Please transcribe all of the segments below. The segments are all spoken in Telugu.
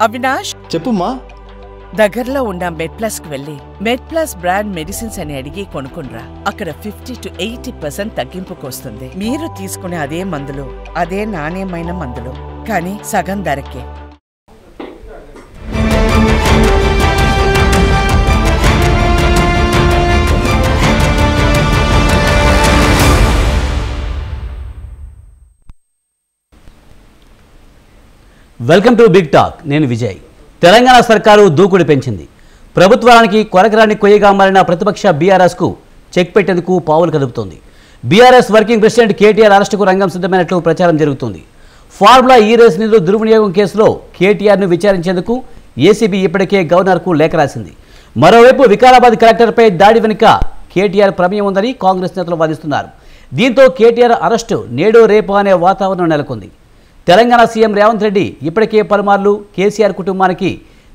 అవినాష్ చెప్పుమా. దగ్గరలో ఉన్న మెడ్ప్లస్కి వెళ్ళి మెడ్ప్లస్ బ్రాండ్ మెడిసిన్స్ అని అడిగి కొనుక్కునరా. అక్కడ 50 to 80% తగ్గింపుకు వస్తుంది. మీరు తీసుకునే అదే మందులు, అదే నాణ్యమైన మందులు, కానీ సగం ధరకే. Welcome to Big Talk. నేను విజయ్. తెలంగాణ సర్కారు దూకుడు పెంచింది. ప్రభుత్వానికి కొరకరాని కొయ్యగా మారిన ప్రతిపక్ష బీఆర్ఎస్కు చెక్ పెట్టేందుకు పావులు కదుపుతోంది. బీఆర్ఎస్ వర్కింగ్ ప్రెసిడెంట్ కేటీఆర్ అరెస్టుకు రంగం సిద్ధమైనట్లు ప్రచారం జరుగుతుంది. ఫార్ములా రేస్ నిధులు దుర్వినియోగం కేసులో కేటీఆర్ను విచారించేందుకు ఏసీబీ ఇప్పటికే గవర్నర్కు లేఖ రాసింది. మరోవైపు వికారాబాద్ కలెక్టర్పై దాడి వెనుక కేటీఆర్ ప్రమేయం ఉందని కాంగ్రెస్ నేతలు వాదిస్తున్నారు. దీంతో కేటీఆర్ అరెస్టు నేడో రేపు అనే వాతావరణం నెలకొంది. తెలంగాణ సీఎం రేవంత్ రెడ్డి ఇప్పటికే పలుమార్లు కేసీఆర్ కుటుంబానికి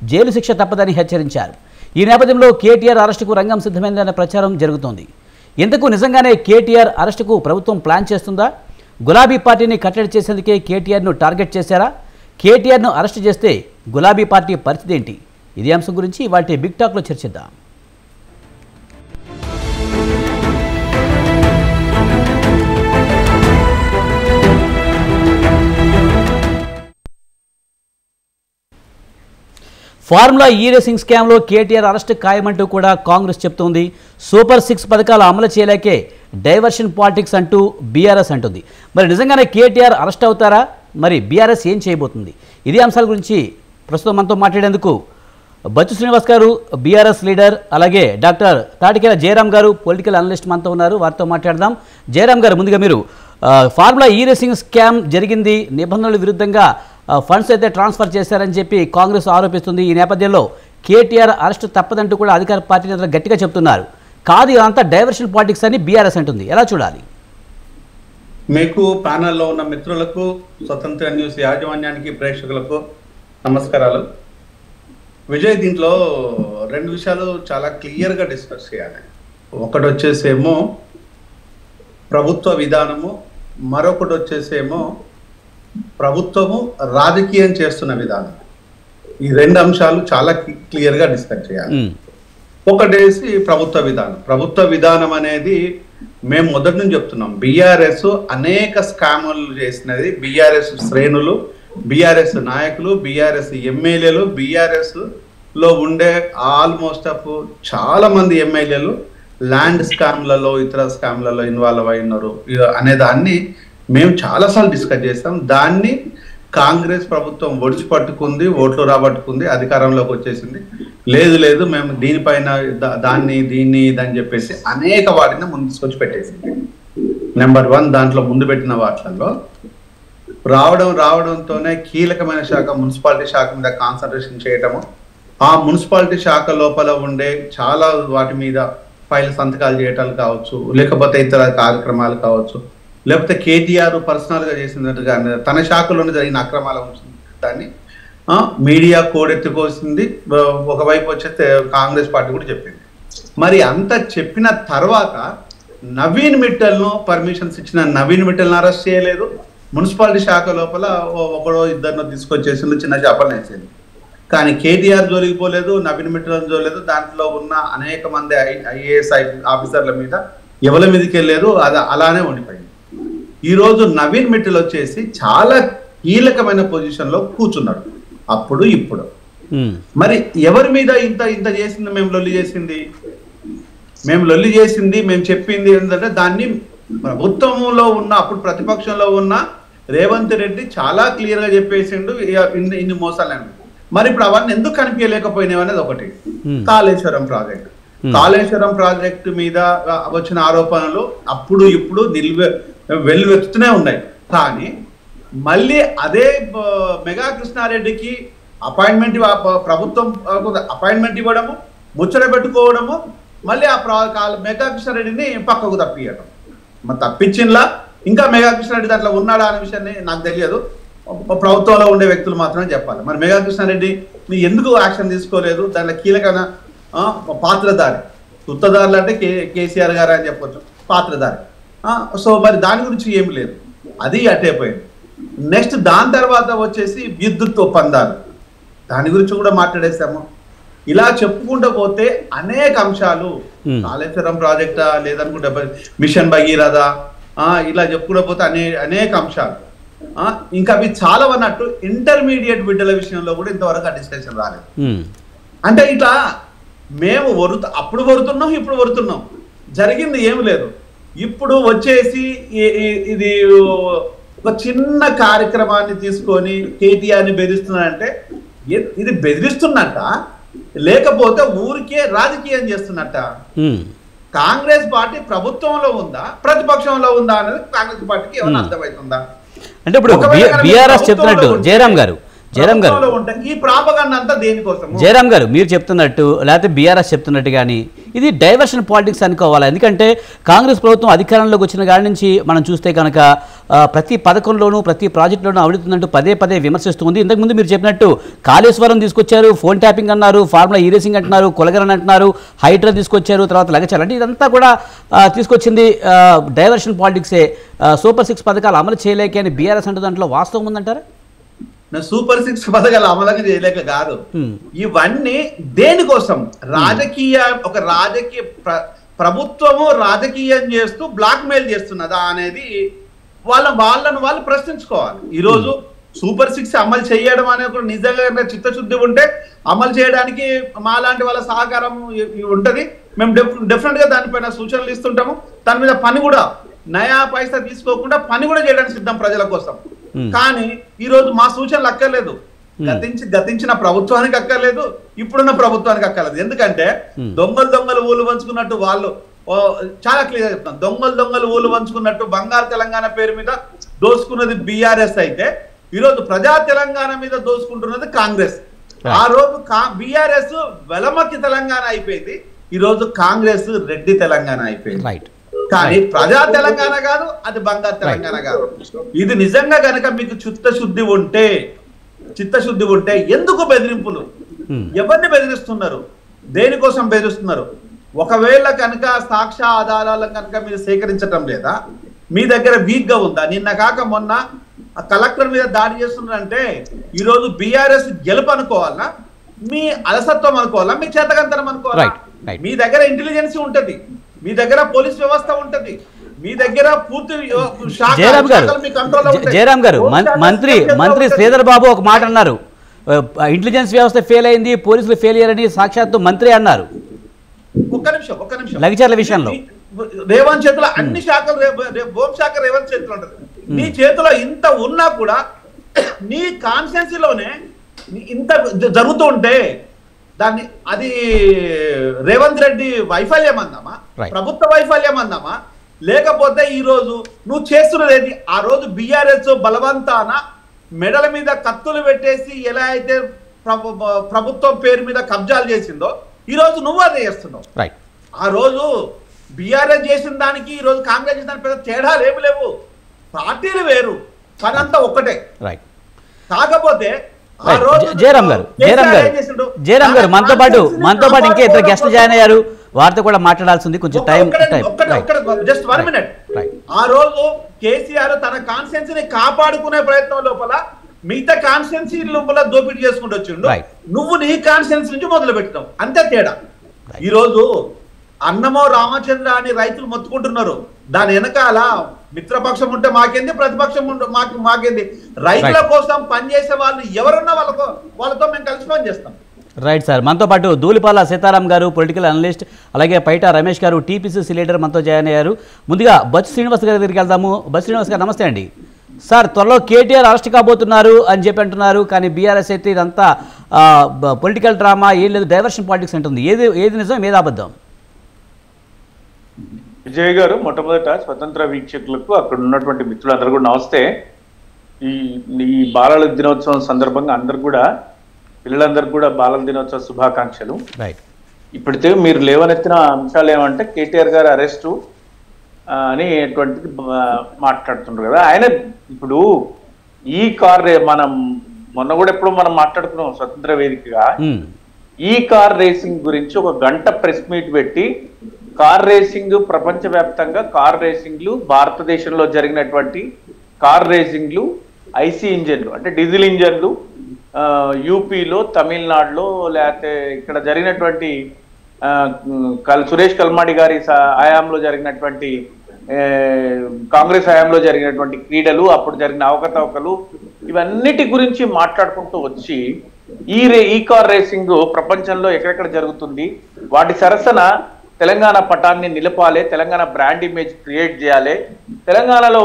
జైలు శిక్ష తప్పదని హెచ్చరించారు. ఈ నేపథ్యంలో కేటీఆర్ అరెస్టుకు రంగం సిద్ధమైందనే ప్రచారం జరుగుతోంది. ఇంతకు నిజంగానే కేటీఆర్ అరెస్టుకు ప్రభుత్వం ప్లాన్ చేస్తుందా? గులాబీ పార్టీని కట్టడి చేసేందుకే కేటీఆర్ను టార్గెట్ చేశారా? కేటీఆర్ను అరెస్టు చేస్తే గులాబీ పార్టీ పరిస్థితి ఏంటి? ఇదే అంశం గురించి వాటి బిగ్ టాక్లో చర్చిద్దాం. ఫార్ములా రేసింగ్ స్కామ్లో కేటీఆర్ అరెస్ట్ ఖాయమంటూ కూడా కాంగ్రెస్ చెప్తోంది. సూపర్ 6 పథకాలు అమలు చేయలేకే డైవర్షన్ పాలిటిక్స్ అంటూ బీఆర్ఎస్ అంటుంది. మరి నిజంగానే కేటీఆర్ అరెస్ట్ అవుతారా? మరి బీఆర్ఎస్ ఏం చేయబోతుంది? ఇదే అంశాల గురించి ప్రస్తుతం మనతో మాట్లాడేందుకు బచ్చు శ్రీనివాస్ గారు, బీఆర్ఎస్ లీడర్, అలాగే డాక్టర్ తాటికేల జయరాం గారు, పొలిటికల్ అనలిస్ట్ మనతో ఉన్నారు. వారితో మాట్లాడదాం. జయరాం గారు, ముందుగా మీరు ఫార్ములా రేసింగ్ స్కామ్ జరిగింది, నిబంధనల విరుద్ధంగా ఫండ్స్ అయితే ట్రాన్స్ఫర్ చేశారని చెప్పి కాంగ్రెస్ ఆరోపిస్తుంది. ఈ నేపథ్యంలో కేటీఆర్ అరెస్ట్ తప్పదంటూ కూడా అధికార పార్టీ నేతలు గట్టిగా చెప్తున్నారు. కాదు, ఇదంతా డైవర్షన్ పాలిటిక్స్ అని బీఆర్ఎస్ అంటుంది. ఎలా చూడాలి? మీకు ప్యానెల్లో ఉన్న మిత్రులకు, స్వతంత్ర న్యూస్ యాజమాన్యానికి, ప్రేక్షకులకు నమస్కారాలు. విజయ్, దీంట్లో 2 విషయాలు చాలా క్లియర్గా డిస్కస్ చేయాలి. ఒకటి వచ్చేసేమో ప్రభుత్వ విధానము, మరొకటి వచ్చేసేమో ప్రభుత్వము రాజకీయం చేస్తున్న విధానం. ఈ 2 అంశాలు చాలా క్లియర్గా డిస్కస్ చేయాలి. ఒకటేసి ప్రభుత్వ విధానం. ప్రభుత్వ విధానం అనేది మేము మొదటి నుంచి చెప్తున్నాం. బీఆర్ఎస్ అనేక స్కాములు చేసినది. బీఆర్ఎస్ శ్రేణులు, బీఆర్ఎస్ నాయకులు, బీఆర్ఎస్ ఎమ్మెల్యేలు, బీఆర్ఎస్ లో ఉండే ఆల్మోస్ట్ ఆఫ్ చాలా మంది ఎమ్మెల్యేలు ల్యాండ్ స్కామ్లలో, ఇతర స్కామ్లలో ఇన్వాల్వ్ అయినారు అనే దాన్ని మేము చాలాసార్లు డిస్కస్ చేస్తాం. దాన్ని కాంగ్రెస్ ప్రభుత్వం ఒడిచి పట్టుకుంది, ఓట్లు రాబట్టుకుంది, అధికారంలోకి వచ్చేసింది. లేదు మేము దీనిపైన దీన్ని ఇదని చెప్పేసి అనేక వాటిని ముందు తీసుకొచ్చి పెట్టేసింది. నెంబర్ 1, దాంట్లో ముందు పెట్టిన వాటిల్లో రావడంతోనే కీలకమైన శాఖ మున్సిపాలిటీ శాఖ మీద కాన్సన్ట్రేషన్ చేయటము, ఆ మున్సిపాలిటీ శాఖ లోపల ఉండే చాలా వాటి మీద ఫైల్ సంతకాలు చేయటాలు కావచ్చు, లేకపోతే ఇతర కార్యక్రమాలు కావచ్చు, లేకపోతే కేటీఆర్ పర్సనల్గా చేసినట్టుగా తన శాఖలోనే జరిగిన అక్రమాల దాన్ని మీడియా కోడెత్తుకోసింది. ఒకవైపు వచ్చేస్తే కాంగ్రెస్ పార్టీ కూడా చెప్పింది. మరి అంత చెప్పిన తర్వాత నవీన్ మిట్టల్ను పర్మిషన్స్ ఇచ్చిన నవీన్ మిట్టల్ని అరెస్ట్ చేయలేదు. మున్సిపాలిటీ శాఖ లోపల ఒకడో ఇద్దరినో తీసుకొచ్చేసింది, చిన్న చేపలు వేసింది. కానీ కేటీఆర్ జోలికి పోలేదు, నవీన్ మిట్టల్ జోలేదు. దాంట్లో ఉన్న అనేక మంది ఐఏఎస్ ఆఫీసర్ల మీద ఎవరి మీదకి వెళ్ళారు, అది అలానే ఉండిపోయింది. ఈరోజు నవీన్ మిట్టల్ వచ్చేసి చాలా కీలకమైన పొజిషన్లో కూర్చున్నాడు. అప్పుడు ఇప్పుడు మరి ఎవరి మీద ఇంత చేసింది? మేము లొల్లి చేసింది, మేము చెప్పింది ఏంటంటే దాన్ని ప్రభుత్వంలో ఉన్న, అప్పుడు ప్రతిపక్షంలో ఉన్న రేవంత్ రెడ్డి చాలా క్లియర్గా చెప్పేసిండు ఇన్ని మోసాలని. మరి ఇప్పుడు అవన్నీ ఎందుకు కనిపించలేకపోయినాయి అనేది ఒకటి. కాళేశ్వరం ప్రాజెక్టు మీద వచ్చిన ఆరోపణలు అప్పుడు ఇప్పుడు వెల్లువెత్తుతూనే ఉన్నాయి. కానీ మళ్ళీ అదే మెగా కృష్ణారెడ్డికి ప్రభుత్వం అపాయింట్మెంట్ ఇవ్వడము, ముచ్చట పెట్టుకోవడము, మళ్ళీ ఆ మెగా కృష్ణారెడ్డిని పక్కకు తప్పియడం. మరి తప్పించినలా ఇంకా మెగా కృష్ణారెడ్డి దాంట్లో ఉన్నాడా అనే విషయాన్ని నాకు తెలియదు. ప్రభుత్వంలో ఉండే వ్యక్తులు మాత్రమే చెప్పాలి. మరి మెగా కృష్ణారెడ్డి ఎందుకు యాక్షన్ తీసుకోలేదు? దాంట్లో కీలకమైన పాత్రధారి, సుత్తదారులు అంటే కేసీఆర్ గారు అని చెప్పొచ్చు, పాత్రధారి. సో మరి దాని గురించి ఏమి లేదు, అది అటైపోయింది. నెక్స్ట్ దాని తర్వాత వచ్చేసి విద్యుత్ ఒప్పందాలు. దాని గురించి కూడా మాట్లాడేసాము. ఇలా చెప్పుకుంటూ పోతే అనేక అంశాలు, కాళేశ్వరం ప్రాజెక్టా లేదనుకుంటే మిషన్ భగీరథ, ఇలా చెప్పుకుంటూ పోతే అనేక అంశాలు. ఇంకా అవి చాలా అన్నట్టు ఇంటర్మీడియట్ బిడ్డల విషయంలో కూడా ఇంతవరకు ఆ డిస్కషన్ రాలేదు. అంటే ఇట్లా మేము అప్పుడు వరుతున్నాం, ఇప్పుడు వరుతున్నాం, జరిగింది ఏమి లేదు. ఇప్పుడు వచ్చేసి ఇది ఒక చిన్న కార్యక్రమాన్ని తీసుకొని కేటీఆర్ని బెదిరిస్తున్నాడంటే ఇది బెదిరిస్తున్నట్ట లేకపోతే ఊరికే రాజకీయం చేస్తున్నట్ట? కాంగ్రెస్ పార్టీ ప్రభుత్వంలో ఉందా ప్రతిపక్షంలో ఉందా అనేది కాంగ్రెస్ పార్టీకి ఏమైనా అర్థమవుతుందా? అంటే ఇప్పుడు బీఆర్ఎస్ చెప్తున్నట్టు జయరాం గారు ఈ ప్రాపగండ అంతా దేనికోసం? జయరాం గారు మీరు చెప్తున్నట్టు లేకపోతే బీఆర్ఎస్ చెప్తున్నట్టు కానీ ఇది డైవర్షన్ పాలిటిక్స్ అనుకోవాలి. ఎందుకంటే కాంగ్రెస్ ప్రభుత్వం అధికారంలోకి వచ్చిన కాడి నుంచి మనం చూస్తే కనుక ప్రతి పథకంలోనూ ప్రతి ప్రాజెక్టులోనూ అడుగుతున్నట్టు పదే పదే విమర్శిస్తుంది. ఇంతకుముందు మీరు చెప్పినట్టు కాళేశ్వరం తీసుకొచ్చారు, ఫోన్ ట్యాపింగ్ అన్నారు, ఫార్ములా ఈరేసింగ్ అంటున్నారు, కొలగరన్ అంటున్నారు, హైడ్రా తీసుకొచ్చారు, తర్వాత లగచారు. అంటే ఇదంతా కూడా తీసుకొచ్చింది డైవర్షన్ పాలిటిక్సే. సూపర్ 6 పథకాలు అమలు చేయలేక అని బీఆర్ఎస్ అంటే దాంట్లో వాస్తవం ఉందంటారా? సూపర్ 6 పథకాలు అమలు చేయలేక కాదు, ఇవన్నీ దేనికోసం? ఒక రాజకీయ ప్రభుత్వము రాజకీయం చేస్తూ బ్లాక్ మెయిల్ చేస్తున్నదా అనేది వాళ్ళు ప్రశ్నించుకోవాలి. ఈరోజు సూపర్ 6 అమలు చేయడం అనేది నిజంగా చిత్తశుద్ధి ఉంటే అమలు చేయడానికి మాలాంటి వాళ్ళ సహకారం ఉంటది. మేము డెఫినెట్ గా దానిపైన సూచనలు ఇస్తుంటాము. దాని మీద పని కూడా నయా పైసా తీసుకోకుండా పని కూడా చేయడానికి సిద్ధం ప్రజల కోసం. కానీ ఈ రోజు మా సూచనలు అక్కర్లేదు, గతించిన ప్రభుత్వానికి అక్కర్లేదు, ఇప్పుడున్న ప్రభుత్వానికి అక్కర్లేదు. ఎందుకంటే దొంగలు ఊళ్ళు పంచుకున్నట్టు వాళ్ళు చాలా క్లియర్ చెప్తాను. దొంగలు ఊళ్ళు పంచుకున్నట్టు బంగారు తెలంగాణ పేరు మీద దోసుకున్నది బీఆర్ఎస్ అయితే ఈరోజు ప్రజా తెలంగాణ మీద దోసుకుంటున్నది కాంగ్రెస్. ఆ రోజు బీఆర్ఎస్ వెలమకి తెలంగాణ అయిపోయింది, ఈ రోజు కాంగ్రెస్ రెడ్డి తెలంగాణ అయిపోయింది. కానీ ప్రజా తెలంగాణ కాదు, అది బంగారు తెలంగాణ కాదు. ఇది నిజంగా కనుక మీకు చిత్తశుద్ధి ఉంటే ఎందుకు బెదిరింపులు? ఎవరిని బెదిరిస్తున్నారు? దేనికోసం బెదిరిస్తున్నారు? ఒకవేళ కనుక సాక్ష్య ఆధారాలను కనుక మీరు సేకరించడం లేదా, మీ దగ్గర వీక్ గా ఉందా? నిన్న కాక మొన్న కలెక్టర్ మీద దాడి చేస్తున్నారంటే ఈరోజు బీఆర్ఎస్ గెలుపు అనుకోవాలా, మీ అలసత్వం అనుకోవాలా, మీ చేతకంతనం అనుకోవాలా? మీ దగ్గర ఇంటెలిజెన్స్ ఉంటది, మీ దగ్గర పోలీస్ వ్యవస్థ ఉంటది, మీ దగ్గర పూర్తి జయరాం గారు మంత్రి శ్రీధర్ బాబు ఒక మాట అన్నారు, ఇంటెలిజెన్స్ వ్యవస్థ ఫెయిల్ అయింది, పోలీసులు ఫెయిల్ అయ్యారని సాక్షాత్తు మంత్రి అన్నారు. ఒక్క నిమిషం లగచర్ల విషయంలో రేవంత్ చేతిలో అన్ని శాఖలు, హోంశాఖ రేవంత్ చేతిలో ఉంటది. నీ చేతిలో ఇంత ఉన్నా కూడా నీ కాన్స్టిట్యున్సీలోనే ఇంత జరుగుతూ ఉంటే దాన్ని అది రేవంత్ రెడ్డి వైఫల్యం అందామా, ప్రభుత్వ వైఫల్యం అందామా? లేకపోతే ఈ రోజు నువ్వు చేస్తున్నది ఏంటి? ఆ రోజు బీఆర్ఎస్ బలవంతాన మెడల మీద కత్తులు పెట్టేసి ఎలా అయితే ప్రభుత్వం పేరు మీద కబ్జాలు చేసిందో ఈ రోజు నువ్వు అదే చేస్తున్నావు. ఆ రోజు బీఆర్ఎస్ చేసిన దానికి ఈ రోజు కాంగ్రెస్ చేసిన దానికి పెద్ద తేడాలు ఏమి లేవు, పార్టీలు వేరు, పని అంతా ఒక్కటే. కాకపోతే జయరాం గారు మనతో పాటు ఇంకా ఇద్దరు గెస్ట్లు జాయిన్ అయ్యారు, వారితో కూడా మాట్లాడాల్సింది, కొంచెం టైం. Just 1 minute. ఆ రోజు కేసీఆర్ తన కాన్స్టిట్యున్సీని కాపాడుకునే ప్రయత్నం లోపల మిగతా కాన్స్టిట్యున్సీ లోపల దోపిడీ చేసుకుంటూ వచ్చిండు. నువ్వు నీ కాన్స్టిట్యున్సీ నుంచి మొదలు పెట్టినావు, అంతే తేడా. ఈ రోజు అన్నమో రామచంద్ర అని రైతులు మొత్తుకుంటున్నారు, దాని వెనకాల మిత్రపక్షం ఉంటే మాకేంది, ప్రతిపక్షం ఉంటే మాకేంది? రైతుల కోసం పనిచేసే వాళ్ళు ఎవరున్నా వాళ్ళతో మేము కలిసి పని చేస్తాం. రైట్ సార్, మనతో పాటు ధూళిపాల సీతారాం గారు పొలిటికల్ అనలిస్ట్, అలాగే పైట రమేష్ గారు టీపీసీసీ లీడర్ మనతో జాయిన్ అయ్యారు. ముందుగా బచ్చు శ్రీనివాస్ గారి దగ్గరికి వెళ్దాము. బచ్చు శ్రీనివాస్ గారు నమస్తే అండి. సార్, త్వరలో కేటీఆర్ అరెస్ట్ కాబోతున్నారు అని చెప్పి అంటున్నారు, కానీ బీఆర్ఎస్ అయితే ఇదంతా పొలిటికల్ డ్రామా, ఏం లేదు డైవర్షన్ పాలిటిక్స్ అంటుంది. ఏది నిజం, ఏది అబద్ధం? విజయ్ గారు, మొట్టమొదట స్వతంత్ర వీక్షకులకు అక్కడ ఉన్నటువంటి మిత్రులందరూ కూడా నమస్తే. ఈ బాలల దినోత్సవం సందర్భంగా అందరు కూడా పిల్లలందరికీ కూడా బాలల దినోత్సవ శుభాకాంక్షలు. ఇప్పటికే మీరు లేవనెత్తిన అంశాలు ఏమంటే కేటీఆర్ గారు అరెస్టు అనేటువంటిది మాట్లాడుతుంటారు కదా. ఆయన ఇప్పుడు ఈ కార్ మనం మొన్న కూడా ఎప్పుడు మనం మాట్లాడుకున్నాం స్వతంత్ర వేదికగా, ఈ కార్ రేసింగ్ గురించి ఒక గంట ప్రెస్ మీట్ పెట్టి కార్ రేసింగ్ ప్రపంచవ్యాప్తంగా కార్ రేసింగ్లు, భారతదేశంలో జరిగినటువంటి కార్ రేసింగ్లు, ఐసీ ఇంజన్లు అంటే డీజిల్ ఇంజన్లు, యూపీలో, తమిళనాడులో, లేకపోతే ఇక్కడ జరిగినటువంటి సురేష్ కల్మాడి గారి హయాంలో జరిగినటువంటి కాంగ్రెస్ హయాంలో జరిగినటువంటి క్రీడలు, అప్పుడు జరిగిన అవకతవకలు, ఇవన్నిటి గురించి మాట్లాడుకుంటూ వచ్చి ఈ కార్ రేసింగ్ ప్రపంచంలో ఎక్కడెక్కడ జరుగుతుంది, వాటి సరసన తెలంగాణ పటాన్ని నిలపాలి, తెలంగాణ బ్రాండ్ ఇమేజ్ క్రియేట్ చేయాలి, తెలంగాణలో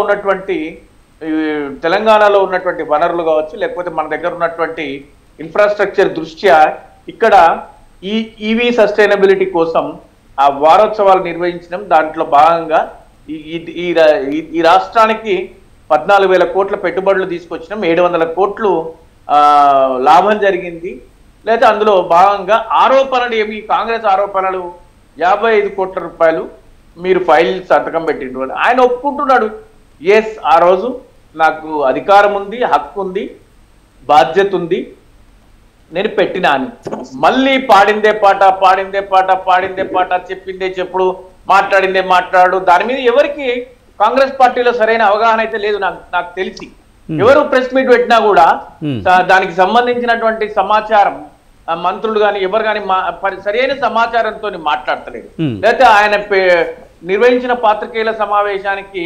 ఉన్నటువంటి వనరులు కావచ్చు, లేకపోతే మన దగ్గర ఉన్నటువంటి ఇన్ఫ్రాస్ట్రక్చర్ దృష్ట్యా ఇక్కడ ఈ ఈవీ సస్టైనబిలిటీ కోసం ఆ వారోత్సవాలు నిర్వహించడం, దాంట్లో భాగంగా ఈ రాష్ట్రానికి 14,000 కోట్ల పెట్టుబడులు తీసుకొచ్చినాం, 700 కోట్లు లాభం జరిగింది. లేదా అందులో భాగంగా ఆరోపణలు ఏమి, కాంగ్రెస్ ఆరోపణలు 55 కోట్ల రూపాయలు మీరు ఫైల్ సంతకం పెట్టిండ్రు అని ఆయన ఒప్పుకుంటున్నాడు. ఎస్, ఆ రోజు నాకు అధికారం ఉంది, హక్కు ఉంది, బాధ్యత ఉంది, నేను పెట్టినా అని. మళ్ళీ పాడిందే పాట, చెప్పిందే చెప్పుడు, మాట్లాడిందే మాట్లాడు. దాని మీద ఎవరికి కాంగ్రెస్ పార్టీలో సరైన అవగాహన అయితే లేదు నాకు తెలిసి. ఎవరు ప్రెస్ మీట్ పెట్టినా కూడా దానికి సంబంధించినటువంటి సమాచారం మంత్రులు కానీ ఎవరు కానీ సరైన సమాచారంతో మాట్లాడతలేరు. లేకపోతే ఆయన నిర్వహించిన పాత్రికేయుల సమావేశానికి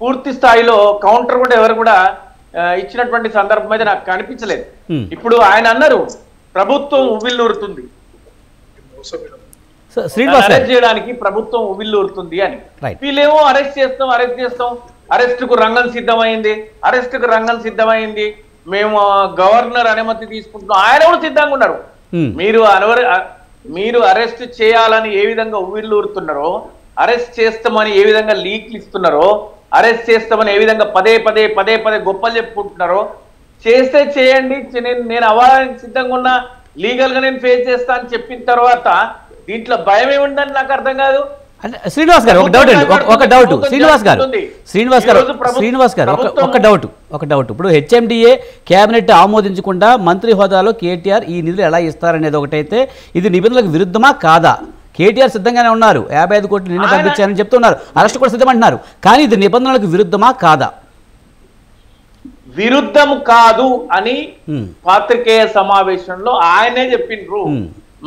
పూర్తి స్థాయిలో కౌంటర్ కూడా ఎవరు కూడా ఇచ్చినటువంటి సందర్భం అయితే నాకు కనిపించలేదు. ఇప్పుడు ఆయన అన్నారు ప్రభుత్వం ఉవ్విల్లూరుతుంది, అరెస్ట్ చేయడానికి ప్రభుత్వం ఉవ్విల్లూరుతుంది అని. వీళ్ళేమో అరెస్ట్ చేస్తాం, అరెస్ట్ కు రంగం సిద్ధమైంది, మేము గవర్నర్ అనుమతి తీసుకుంటున్నాం, ఆయన కూడా సిద్ధంగా ఉన్నారు. మీరు అరెస్ట్ చేయాలని ఏ విధంగా ఉవ్విల్లూరుతున్నారో, అరెస్ట్ చేస్తామని ఏ విధంగా లీక్లు ఇస్తున్నారో, అరెస్ట్ చేస్తామని ఏ విధంగా పదే పదే గొప్పలు చెప్పుకుంటున్నారో, చేస్తే చేయండి, నేను అవ్వడానికి సిద్ధంగా ఉన్నా, లీగల్ గా నేను ఫేస్ చేస్తా అని చెప్పిన తర్వాత దీంట్లో భయం ఏముందని నాకు అర్థం కాదు. శ్రీనివాస్ గారు ఒక డౌట్ అండి, ఒక డౌట్ శ్రీనివాస్ గారు ఒక డౌట్. ఇప్పుడు హెచ్ఎండిఏ కేబినెట్ ఆమోదించకుండా మంత్రి హోదాలో కేటీఆర్ ఈ నిధులు ఎలా ఇస్తారనేది ఒకటైతే, ఇది నిబంధనలకు విరుద్ధమా కాదా? కేటీఆర్ సిద్ధంగానే ఉన్నారు, 55 కోట్లు నిన్న పంపించారని చెప్తున్నారు, అరెస్ట్ కూడా సిద్ధమంటున్నారు, కానీ ఇది నిబంధనలకు విరుద్ధమా కాదా? విరుద్ధం కాదు అని పాత్రికేయ సమావేశంలో ఆయనే చెప్పిండ్రు.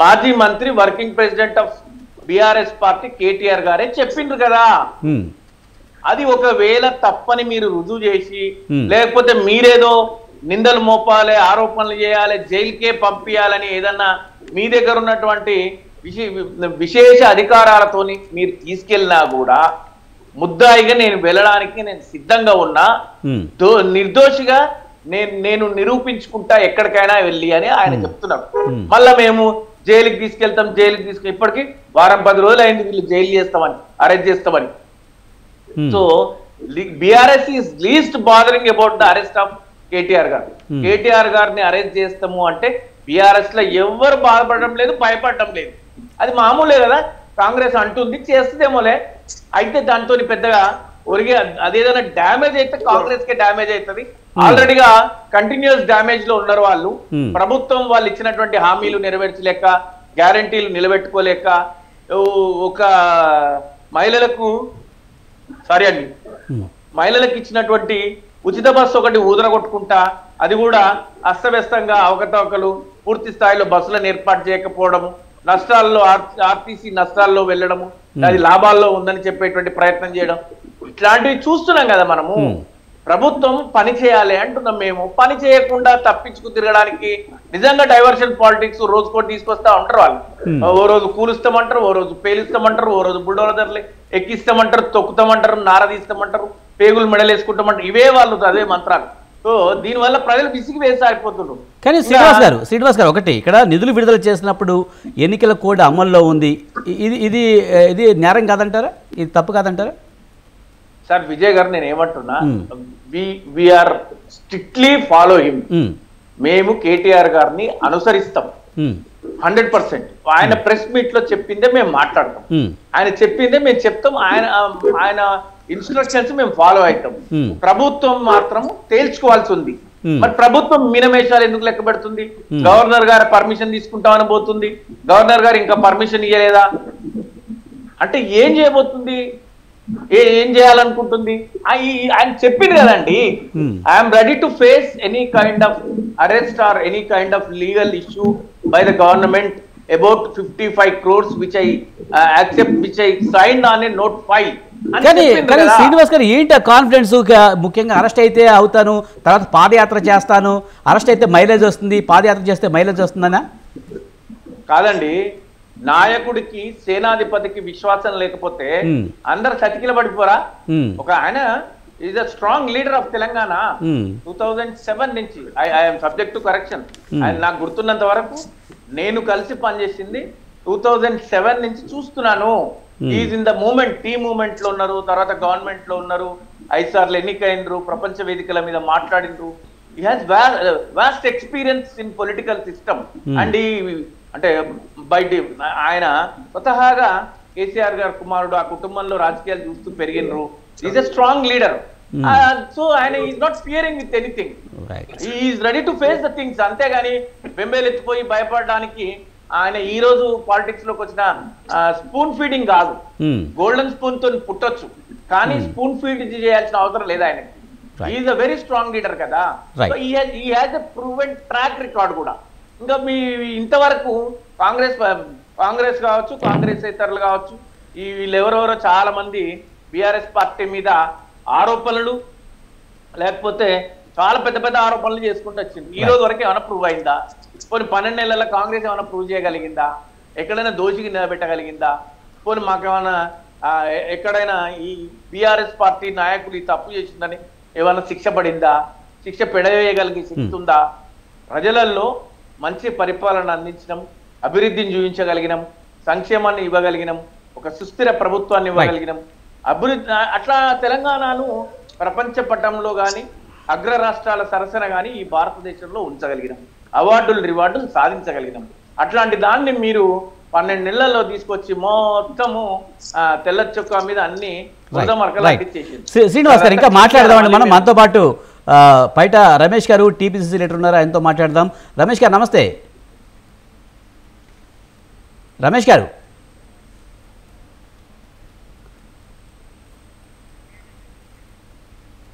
మాజీ మంత్రి, working president of BRS party KTR గారే చెప్పిండ్రు కదా. అది ఒకవేళ తప్పని మీరు రుజువు చేసి, లేకపోతే మీరేదో నిందలు మోపాలి, ఆరోపణలు చేయాలి, జైలుకే పంపించాలని ఏదన్నా మీ దగ్గర ఉన్నటువంటి విశేష అధికారాలతోని మీరు తీసుకెళ్ళినా కూడా ముద్దాయిగా నేను వెళ్ళడానికి నేను సిద్ధంగా ఉన్నా, నిర్దోషిగా నేను నిరూపించుకుంటా ఎక్కడికైనా వెళ్ళి అని ఆయన చెప్తున్నారు. మళ్ళా మేము జైలుకి తీసుకెళ్తాం, ఇప్పటికీ 10 రోజులు అయింది వీళ్ళు జైలు అరెస్ట్ చేస్తామని. So BRS is least bothering about the arrest of KTR గారు. కేటీఆర్ గారిని అరెస్ట్ చేస్తాము అంటే బిఆర్ఎస్ లో ఎవరు బాధపడడం లేదు, భయపడడం లేదు. అది మామూలే కదా, కాంగ్రెస్ అంటుంది, చేస్తుందేమోలే. అయితే దాంతో పెద్దగా ఒరిగే అదేదైనా డ్యామేజ్ అయితే కాంగ్రెస్ కే డ్యామేజ్ అవుతుంది. ఆల్రెడీగా కంటిన్యూస్ డ్యామేజ్ లో ఉన్నారు వాళ్ళు. ప్రభుత్వం వాళ్ళు ఇచ్చినటువంటి హామీలు నెరవేర్చలేక, గ్యారంటీలు నిలబెట్టుకోలేక, ఒక మహిళలకు ఇచ్చినటువంటి ఉచిత బస్సు ఒకటి ఊదరగొట్టుకుంటా, అది కూడా అస్తవ్యస్తంగా అవకతవకలు, పూర్తి స్థాయిలో బస్సులను ఏర్పాటు చేయకపోవడము, నష్టాల్లో ఆర్టీసీ నష్టాల్లో వెళ్ళడము, అది లాభాల్లో ఉందని చెప్పేటువంటి ప్రయత్నం చేయడం, ఇట్లాంటివి చూస్తున్నాం కదా మనము. ప్రభుత్వం పని చేయాలి అంటున్నాం మేము. పని చేయకుండా తప్పించుకు తిరగడానికి నిజంగా డైవర్షన్ పాలిటిక్స్ రోజుకోటి తీసుకొస్తా ఉంటారు వాళ్ళు. ఓ రోజు కూలుస్తామంటారు, ఓ రోజు పేలుస్తామంటారు, ఓ రోజు బుల్డోజర్లు ఎక్కిస్తామంటారు, తొక్కుతామంటారు, నారదీస్తామంటారు, పేగులు మెడలేసుకుంటామంటారు. ఇవే వాళ్ళు అదే మంత్రాలు. సో దీనివల్ల ప్రజలు విసిగి వేసారిపోతున్నారు. కానీ శ్రీనివాస్ గారు ఒకటి, ఇక్కడ నిధులు విడుదల చేసినప్పుడు ఎన్నికల కోడ్ అమల్లో ఉంది, ఇది నేరం కాదంటారా, ఇది తప్పు కాదంటారా? సార్ విజయ్ గారు, నేను ఏమంటున్నా, వీఆర్ స్ట్రిక్ట్లీ ఫాలో హిమ్. మేము కేటీఆర్ గారిని అనుసరిస్తాం 100%. ఆయన ప్రెస్ మీట్ లో చెప్పిందే మేము మాట్లాడతాం, ఆయన చెప్పిందే మేము చెప్తాం, ఆయన ఇన్స్ట్రక్షన్స్ మేము ఫాలో అవుతాం. ప్రభుత్వం మాత్రం తేల్చుకోవాల్సి ఉంది. మరి ప్రభుత్వం మీనమేషాలు ఎందుకు లెక్క పెడుతుంది? గవర్నర్ గారి పర్మిషన్ తీసుకుంటామని పోతుంది, గవర్నర్ గారు ఇంకా పర్మిషన్ ఇవ్వలేదా అంటే ఏం చేయబోతుంది? ఏం చేయాలనుకుంటుంది? ఆయన చెప్పింది కదండి, I'm ready to face any kind of arrest or any kind of legal issue by the government about 55 crores which I accept, which I signed on a note 5. కానీ శ్రీనివాస్ గారు ఏంటి కాన్ఫిడెన్స్? ముఖ్యంగా అరెస్ట్ అయితే అవుతాను, తర్వాత పాదయాత్ర చేస్తాను, అరెస్ట్ అయితే మైలేజ్ వస్తుంది, పాదయాత్ర చేస్తే మైలేజ్ వస్తుందనా? కాదండి, నాయకుడికి సేనాధిపతికి విశ్వాసం లేకపోతే అందరు చతికిల పడిపోరా? ఒక ఆయన is a strong leader of Telangana. 2007 నుంచి ఐఎమ్ సబ్జెక్ట్ టు కరెక్షన్. ఆయన నాకు గుర్తున్నంత వరకు నేను కలిసి పనిచేసింది 2007 నుంచి చూస్తున్నాను. Is in the moment, tea moment లో ఉన్నారు, తర్వాత గవర్నమెంట్ లో ఉన్నారు, 5 సార్లు ఎన్నికైనరు, ప్రపంచ వేదికల మీద మాట్లాడినరు. He has vast experience in political system. And అంటే బయట ఆయన స్వతహాగా కేసీఆర్ గారు కుమారుడు, ఆ కుటుంబంలో రాజకీయాలు చూస్తూ పెరిగినరు. Is a strong leader. So ఆయన is not fearing with anything, is ready to face the things. అంతేగాని బెంబేలెత్తిపోయి భయపడడానికి ఆయన ఈ రోజు పాలిటిక్స్ లోకి వచ్చిన స్పూన్ ఫీడింగ్ కాదు. గోల్డెన్ స్పూన్ తో పుట్టొచ్చు, కానీ స్పూన్ ఫీడ్ చేయాల్సిన అవసరం లేదు ఆయనకి. Is a very strong leader కదా. So he has a proven track record కూడా. ఇంకా మీ ఇంతవరకు కాంగ్రెస్ కావచ్చు, కాంగ్రెస్ ఇతరులు కావచ్చు, ఈ వీళ్ళెవరెవరో చాలా మంది బీఆర్ఎస్ పార్టీ మీద ఆరోపణలు, లేకపోతే చాలా పెద్ద పెద్ద ఆరోపణలు చేసుకుంటూ వచ్చింది. ఈ రోజు వరకు ఏమైనా ప్రూవ్ అయిందా? పోనీ 12 నెలల కాంగ్రెస్ ఏమైనా ప్రూవ్ చేయగలిగిందా? ఎక్కడైనా దోషికి నిలబెట్టగలిగిందా? పోనీ మాకేమైనా ఎక్కడైనా ఈ బీఆర్ఎస్ పార్టీ నాయకులు ఈ తప్పు చేసిందని ఏమైనా శిక్ష పడిందా? శిక్ష పెడవేయగలిగే శక్తి ఉందా? ప్రజలలో మంచి పరిపాలన అందించడం, అభివృద్ధిని చూపించగలిగినాం, సంక్షేమాన్ని ఇవ్వగలిగినాం, ఒక సుస్థిర ప్రభుత్వాన్ని ఇవ్వగలిగినాం, అభివృద్ధి అట్లా తెలంగాణను ప్రపంచ పటంలో కానీ అగ్ర రాష్ట్రాల సరసన కానీ ఈ భారతదేశంలో ఉంచగలిగినాం, అవార్డులు రివార్డులు సాధించగలిగినాం. అట్లాంటి దాన్ని మీరు 12 నెలల్లో తీసుకొచ్చి మొత్తము తెల్ల చొక్కా మీద అన్ని శ్రీనివాస్ గారు ఇంకా మాట్లాడదామండి. మనం మనతో పాటు బయట రమేష్ గారు టీపీసీసీ లీడర్ ఉన్నారు, ఆయనతో మాట్లాడదాం. రమేష్ గారు నమస్తే. రమేష్ గారు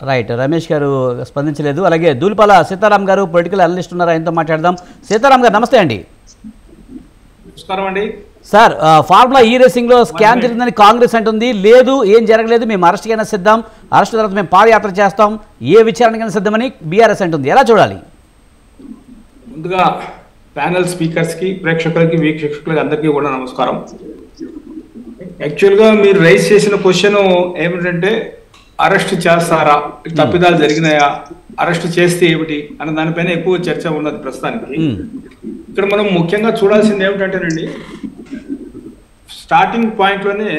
రైట్, రమేష్ గారు స్పందించలేదు. అలాగే దూలిపాల సీతారాం గారు పొలిటికల్ అనలిస్ట్ ఉన్నారు, ఆయనతో మాట్లాడదాం. సీతారాం గారు నమస్తే అండి. నమస్కారం అండి సార్. ఫార్ములా ఈ రేసింగ్ లో స్కామ్ జరిగిందని కాంగ్రెస్ అంటుంది. లేదు, ఏం జరగలేదు, మేము అరెస్ట్ కైనా సిద్ధం, అరెస్ట్ తర్వాత మేము పాదయాత్ర చేస్తాం, ఏ విచారణకైనా సిద్ధమని బీఆర్ఎస్ అంటుంది. ఎలా చూడాలి? ముందుగా ప్యానెల్ స్పీకర్స్ కి, ప్రేక్షకులకి, వీక్షకులకి అందరికీ కూడా నమస్కారం. యాక్చువల్గా మీరు రైజ్ చేసిన క్వశ్చన్ ఏమిటంటే అరెస్ట్ చేస్తారా, తప్పిదాలు జరిగినాయా, అరెస్ట్ చేస్తే ఏమిటి అన్న దానిపైన ఎక్కువ చర్చ ఉన్నది ప్రస్తుతానికి. ఇక్కడ మనం ముఖ్యంగా చూడాల్సింది ఏమిటంటేనండి, స్టార్టింగ్ పాయింట్ లోనే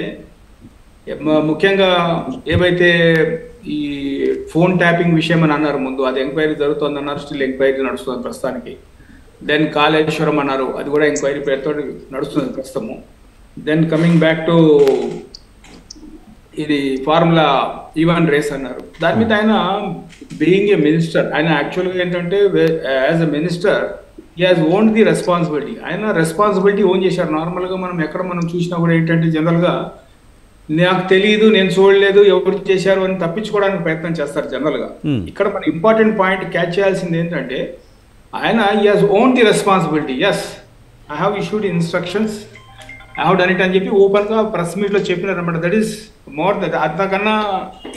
ముఖ్యంగా ఏవైతే ఈ ఫోన్ ట్యాపింగ్ విషయం అని అన్నారు ముందు, అది ఎంక్వైరీ జరుగుతుంది అన్నారు, స్టిల్ ఎంక్వైరీ నడుస్తుంది ప్రస్తుతానికి. దెన్ కాళేశ్వరం అన్నారు, అది కూడా ఎంక్వైరీ పేరుతో నడుస్తుంది ప్రస్తుతము. దెన్ కమింగ్ బ్యాక్ టు ఇది ఫార్ములా ఈవెన్ రేస్ అన్నారు. దాని మీద ఆయన బీయింగ్ ఏ మినిస్టర్, ఆయన యాక్చువల్గా ఏంటంటే as a minister he has owned the responsibility. ఆయన రెస్పాన్సిబిలిటీ ఓన్ చేశారు. నార్మల్గా మనం ఎక్కడ మనం చూసినా కూడా ఏంటంటే జనరల్గా నాకు తెలియదు, నేను చూడలేదు, ఎవరు చేశారు అని తప్పించుకోవడానికి ప్రయత్నం చేస్తారు జనరల్గా. ఇక్కడ మన ఇంపార్టెంట్ పాయింట్ క్యాచ్ చేయాల్సింది ఏంటంటే ఆయన he has own the responsibility. Yes, I have issued instructions, I have done it అని చెప్పి ఓపెన్గా ప్రెస్ మీట్లో చెప్పినారనమాట. దట్ ఈస్ మోర్ దట్, అంతకన్నా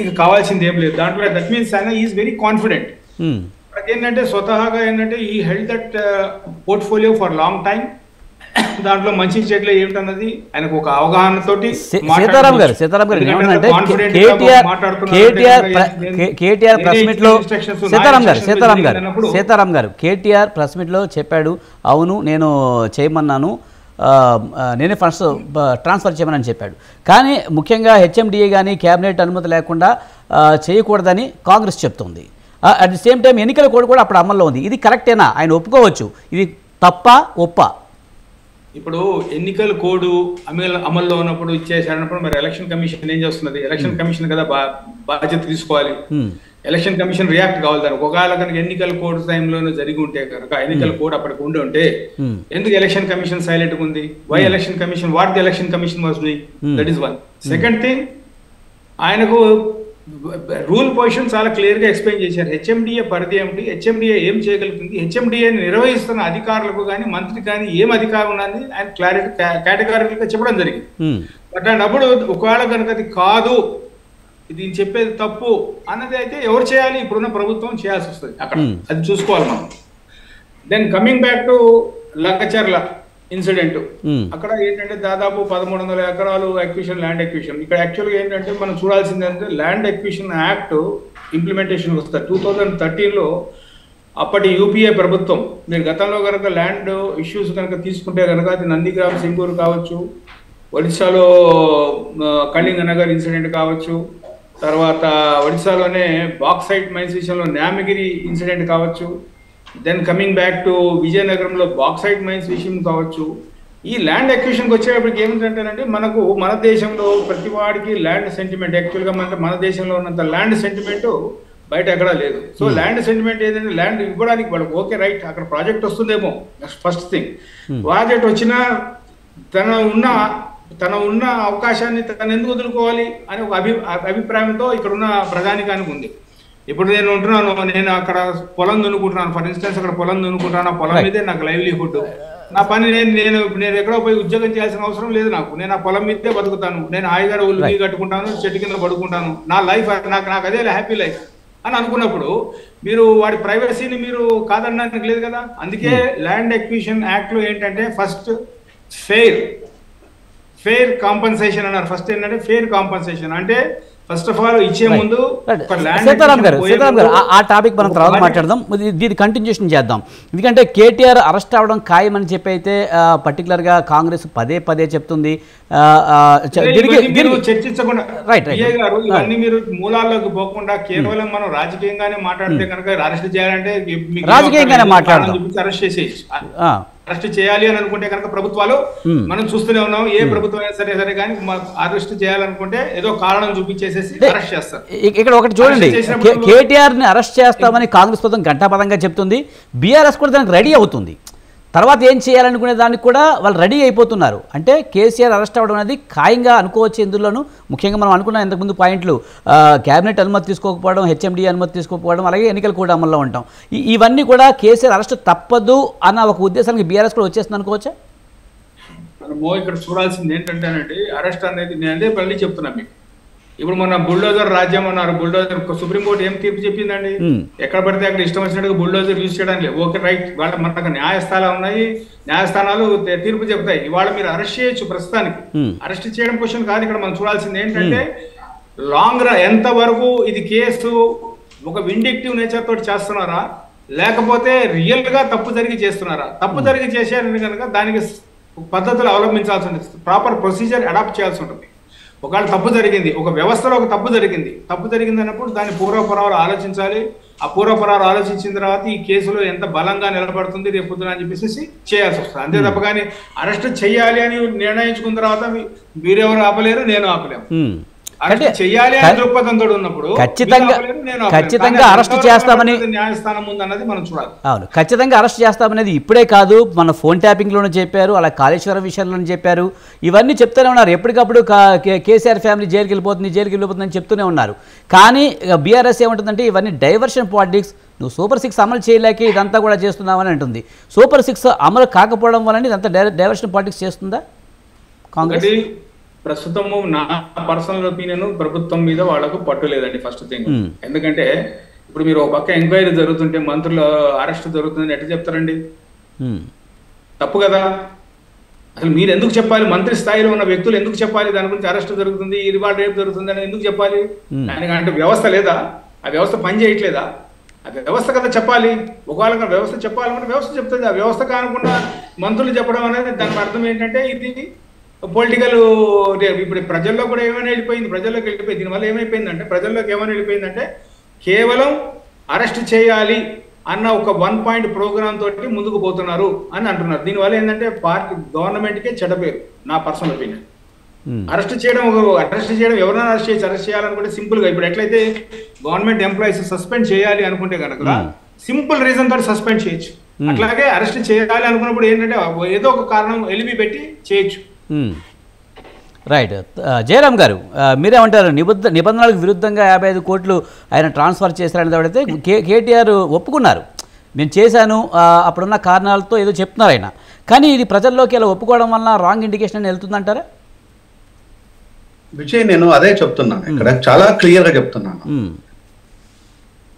ఇంకా కావాల్సింది ఏం లేదు దాంట్లో. దట్ మీన్స్ ఆయన ఈజ్ వెరీ కాన్ఫిడెంట్. ఏంటంటే స్వతహాగా ఏంటంటే he held that portfolio for long time. దాంట్లో మంచి చెట్లు ఏమిటన్నది ఆయనకు ఒక అవగాహనతోటి. సీతారాం గారు కేటీఆర్ ప్రెస్ మీట్ లో చెప్పాడు, అవును నేను చేయమన్నాను, నేనే ఫండ్స్ ట్రాన్స్ఫర్ చేయమని చెప్పాడు. కానీ ముఖ్యంగా హెచ్ఎండిఏ కానీ క్యాబినెట్ అనుమతి లేకుండా చేయకూడదని కాంగ్రెస్ చెప్తుంది. అట్ ది సేమ్ టైం ఎన్నికల కోడ్ కూడా అప్పుడు అమల్లో ఉంది. ఇది కరెక్టేనా? ఆయన ఒప్పుకోవచ్చు, ఇది తప్ప ఒప్ప? ఇప్పుడు ఎన్నికల కోడ్ అమల్లో ఉన్నప్పుడు ఇచ్చేసారన్నప్పుడు మరి ఎలక్షన్ కమిషన్ ఏం చేస్తున్నది? ఎలక్షన్ కమిషన్ కదా బాధ్యత తీసుకోవాలి. ఎలక్షన్ కమిషన్ రియాక్ట్ కావాలి దానికి. ఒకవేళ కనుక ఎన్నికల కోడ్ టైంలోనే జరిగి ఉంటే కనుక, ఎన్నికల కోడ్ అప్పటికి ఉండి ఉంటే ఎందుకు ఎలక్షన్ కమిషన్ సైలెంట్ ఉంది? Why election commission, what the election commission was doing? That is one. Second thing, ఆయనకు రూల్ పొజిషన్ చాలా క్లియర్గా ఎక్స్ప్లెయిన్ చేశారు. హెచ్ఎండిఏ పరిధి ఏమిటి, హెచ్ఎండిఏ ఏం చేయగలుగుతుంది, హెచ్ఎండిఏని నిర్వహిస్తున్న అధికారులకు కానీ మంత్రికి కానీ ఏం అధికారం ఉన్నది ఆయన కేటగారికల్గా చెప్పడం జరిగింది. బట్ అప్పుడు ఒకవేళ కనుక అది కాదు, ఇది చెప్పేది తప్పు అన్నది అయితే ఎవరు చేయాలి? ఇప్పుడున్న ప్రభుత్వం చేయాల్సి వస్తుంది అక్కడ, అది చూసుకోవాలి మనం. Then coming back to Lagacharla incident, అక్కడ ఏంటంటే దాదాపు 1300 ఎకరాలు అక్విజిషన్, ల్యాండ్ అక్విజిషన్. ఇక్కడ యాక్చువల్గా ఏంటంటే మనం చూడాల్సింది అంటే ల్యాండ్ అక్విజిషన్ యాక్ట్ ఇంప్లిమెంటేషన్ వస్తుంది 2013లో. అప్పటి యూపీఏ ప్రభుత్వం, మీరు గతంలో కనుక ల్యాండ్ ఇష్యూస్ కనుక తీసుకుంటే కనుక అది నందిగ్రామ్ సింగూరు కావచ్చు, ఒడిశాలో కళింగ నగర్ ఇన్సిడెంట్ కావచ్చు, తర్వాత ఒడిశాలోనే బాక్సైట్ మైన్స్ విషయంలో న్యామగిరి ఇన్సిడెంట్ కావచ్చు, దెన్ కమింగ్ బ్యాక్ టు విజయనగరంలో బాక్సైట్ మైన్స్ విషయం కావచ్చు. ఈ ల్యాండ్ అక్విజిషన్కి వచ్చేటప్పటికి ఏమిటంటేనంటే మనకు మన దేశంలో ప్రతి వాడికి ల్యాండ్ సెంటిమెంట్, యాక్చువల్గా మన దేశంలో ఉన్నంత ల్యాండ్ సెంటిమెంట్ బయట ఎక్కడా లేదు. సో ల్యాండ్ సెంటిమెంట్ ఏదంటే ల్యాండ్ ఇవ్వడానికి వాళ్ళకి ఓకే రైట్, అక్కడ ప్రాజెక్ట్ వస్తుందేమో ఫస్ట్ థింగ్. ప్రాజెక్ట్ వచ్చినా తన ఉన్న అవకాశాన్ని తను ఎందుకు వదులుకోవాలి అనే ఒక అభిప్రాయంతో ఇక్కడ ఉన్న ప్రజానికానికి ఉంది. ఇప్పుడు నేను ఉంటున్నాను, నేను అక్కడ పొలం దున్నుకుంటున్నాను, ఫర్ ఇన్స్టెన్స్ అక్కడ పొలం దున్నుకుంటున్నాను, ఆ పొలం మీదే నాకు లైవ్లీహుడ్, నా పని నేను ఎక్కడో పోయి ఉద్యోగం చేయాల్సిన అవసరం లేదు నాకు, నేను ఆ పొలం మీదే బతుకుతాను, నేను హాయిగా ఉల్లి కట్టుకుంటాను, చెట్టు కింద పడుకుంటాను, నా లైఫ్ నాకు అదే హ్యాపీ లైఫ్ అని అనుకున్నప్పుడు మీరు వాడి ప్రైవసీని మీరు కాదనడానికి లేదు కదా. అందుకే ల్యాండ్ అక్విజిషన్ యాక్ట్ లో ఏంటంటే ఫస్ట్ ఫెయిర్ కాంపన్సేషన్ అన్నారు. ఫస్ట్ ఏంటంటే ఫెయిర్ కాంపన్సేషన్ అంటే ఫస్ట్ ఆఫ్ ఆల్ ఇచ్చే ముందు సీతారాం గారు ఆ టాపిక్ మనం తర్వాత మాట్లాడదాం, దీన్ని కంటిన్యూషన్ చేద్దాం. ఎందుకంటే కేటీఆర్ అరెస్ట్ అవ్వడం ఖాయమని చెప్పి అయితే పర్టికులర్గా కాంగ్రెస్ పదే చెప్తుంది. చర్చించకుండా ఇవన్నీ మీరు మూలాల్లోకి పోకుండా కేవలం మనం రాజకీయంగానే మాట్లాడితే కనుక అరెస్ట్ చేయాలంటే రాజకీయంగానే మాట్లాడదాం, అరెస్ట్ చేసేసి అరెస్ట్ చేయాలి అని అనుకుంటే కనుక ప్రభుత్వాలు మనం చూస్తూనే ఉన్నాం. ఏ ప్రభుత్వం అయినా సరే కానీ అరెస్ట్ చేయాలనుకుంటే ఏదో కారణం చూపించేసేసి అరెస్ట్ చేస్తారు. ఇక్కడ ఒకటి చూడండి, కేటీఆర్ ని అరెస్ట్ చేస్తామని కాంగ్రెస్ ప్రభుత్వం ఘంటాపథంగా చెప్తుంది, బీఆర్ఎస్ కూడా దానికి రెడీ అవుతుంది. తర్వాత ఏం చేయాలనుకునే దానికి కూడా వాళ్ళు రెడీ అయిపోతున్నారు. అంటే కేసీఆర్ అరెస్ట్ అవ్వడం అనేది ఖాయంగా అనుకోవచ్చు. ఇందులోనూ ముఖ్యంగా మనం అనుకున్న ఇంతకుముందు పాయింట్లు, క్యాబినెట్ అనుమతి తీసుకోకపోవడం, హెచ్ఎండి అనుమతి తీసుకోకపోవడం, అలాగే ఎన్నికలు కూడా అమల్లో ఉంటాం, ఇవన్నీ కూడా కేసీఆర్ అరెస్ట్ తప్పదు అన్న ఒక ఉద్దేశానికి బీఆర్ఎస్ కూడా వచ్చేస్తుంది అనుకోవచ్చా? మనము ఇక్కడ చూడాల్సింది ఏంటంటేనండి, అరెస్ట్ అనేది నేను అదే మళ్ళీ చెప్తున్నా మీకు. ఇప్పుడు మొన్న బుల్డోజర్ రాజ్యం అన్నారు, బుల్డోజర్ సుప్రీంకోర్టు ఏం తీర్పు చెప్పిందండి, ఎక్కడ పడితే అక్కడ ఇష్టం వచ్చినట్టుగా బుల్డోజర్ యూజ్ చేయడానికి లేదు. ఓకే రైట్, వాళ్ళ మనకు న్యాయస్థానాలు ఉన్నాయి, న్యాయస్థానాలు తీర్పు చెప్తాయి. ఇవాళ మీరు అరెస్ట్ చేయొచ్చు, ప్రస్తుతానికి అరెస్ట్ చేయడం క్వశ్చన్ కాదు. ఇక్కడ మనం చూడాల్సింది ఏంటంటే లాంగ్ రన్ ఎంత వరకు ఇది కేసు ఒక విండిక్టివ్ నేచర్ తోటి చేస్తున్నారా, లేకపోతే రియల్ గా తప్పు జరిగి చేస్తున్నారా. తప్పు జరిగి చేశారని కనుక దానికి పద్ధతులు అవలంబించాల్సి ఉంటుంది, ప్రాపర్ ప్రొసీజర్ అడాప్ట్ చేయాల్సి ఉంటుంది. ఒకవేళ తప్పు జరిగింది, ఒక వ్యవస్థలో ఒక తప్పు జరిగింది అన్నప్పుడు దాని పూర్వపరాలు ఆలోచించాలి. ఆ పూర్వపరాలు ఆలోచించిన తర్వాత ఈ కేసులో ఎంత బలంగా నిలబడుతుంది రేపు పొద్దున అని చెప్పేసి చేయాల్సి వస్తుంది. అంతే తప్ప కానీ అరెస్ట్ చేయాలి అని నిర్ణయించుకున్న తర్వాత మీరెవరు ఆపలేరు, నేను ఆపలేము. ఖచ్చితంగా అరెస్ట్ చేస్తామని న్యాయస్థానం ఉందన్నది మనం చూడాలి. అవును, ఖచ్చితంగా అరెస్ట్ చేస్తామనేది ఇప్పుడే కాదు, మన ఫోన్ ట్యాపింగ్ లోనే చెప్పారు, అలా కాళేశ్వరం విషయంలోనే చెప్పారు, ఇవన్నీ చెప్తూనే ఉన్నారు. ఎప్పటికప్పుడు కేసీఆర్ ఫ్యామిలీ జైలుకి వెళ్ళిపోతుంది అని చెప్తూనే ఉన్నారు. కానీ బీఆర్ఎస్ ఏమంటుందంటే ఇవన్నీ డైవర్షన్ పాలిటిక్స్, నువ్వు సూపర్ 6 అమలు చేయలేక ఇదంతా కూడా చేస్తున్నావని అంటుంది. సూపర్ 6 అమలు కాకపోవడం వల్ల ఇదంతా డైవర్షన్ పాలిటిక్స్ చేస్తుందా కాంగ్రెస్? ప్రస్తుతము నా పర్సనల్ ఒపీనియన్, ప్రభుత్వం మీద వాళ్ళకు పట్టు లేదండి ఫస్ట్ థింగ్. ఎందుకంటే ఇప్పుడు మీరు ఒక పక్క ఎంక్వైరీ జరుగుతుంటే మంత్రుల అరెస్ట్ జరుగుతుందని ఎట్లా చెప్తారండి? తప్పు కదా. అసలు మీరు ఎందుకు చెప్పాలి? మంత్రి స్థాయిలో ఉన్న వ్యక్తులు ఎందుకు చెప్పాలి దాని గురించి అరెస్ట్ జరుగుతుంది, ఇది వాళ్ళ రేపు జరుగుతుంది అని ఎందుకు చెప్పాలి? దానికంటే వ్యవస్థ లేదా? ఆ వ్యవస్థ పని చేయట్లేదా? ఆ వ్యవస్థ కదా చెప్పాలి. ఒకవేళ వ్యవస్థ చెప్పాలంటే వ్యవస్థ చెప్తుంది. ఆ వ్యవస్థ కాకుండా మంత్రులు చెప్పడం అనేది దాని అర్థం ఏంటంటే ఇది పొలిటికల్. ఇప్పుడు ప్రజల్లో కూడా ఏమైనా వెళ్ళిపోయింది, దీనివల్ల ఏమైపోయిందంటే ప్రజల్లోకి ఏమైనా వెళ్ళిపోయిందంటే కేవలం అరెస్ట్ చేయాలి అన్న ఒక 1 పాయింట్ ప్రోగ్రామ్ తోటి ముందుకు పోతున్నారు అని అంటున్నారు. దీనివల్ల ఏంటంటే పార్టీ గవర్నమెంట్కే చెడ్డ పేరు, నా పర్సనల్ ఒపీనియన్. అరెస్ట్ చేయడం ఎవరైనా అరెస్ట్ చేయాలనుకుంటే సింపుల్ గా, ఇప్పుడు ఎట్లయితే గవర్నమెంట్ ఎంప్లాయీస్ సస్పెండ్ చేయాలి అనుకుంటే కనుక సింపుల్ రీజన్ తోటి సస్పెండ్ చేయొచ్చు. అట్లాగే అరెస్ట్ చేయాలి అనుకున్నప్పుడు ఏంటంటే ఏదో ఒక కారణం ఎలిమి పెట్టి చేయొచ్చు. రైట్. జయరామ్ గారు, మీరేమంటారు? నిబంధనలకు విరుద్ధంగా 55 కోట్లు ఆయన ట్రాన్స్ఫర్ చేశారని తోడైతే కేటీఆర్ ఒప్పుకున్నారు, నేను చేశాను అప్పుడున్న కారణాలతో ఏదో చెప్తున్నారు ఆయన. కానీ ఇది ప్రజల్లోకి ఇలా ఒప్పుకోవడం వల్ల రాంగ్ ఇండికేషన్ అని వెళ్తుందంటారా? విజయ్, నేను అదే చెప్తున్నాను, ఇక్కడ చాలా క్లియర్ గా చెప్తున్నాను.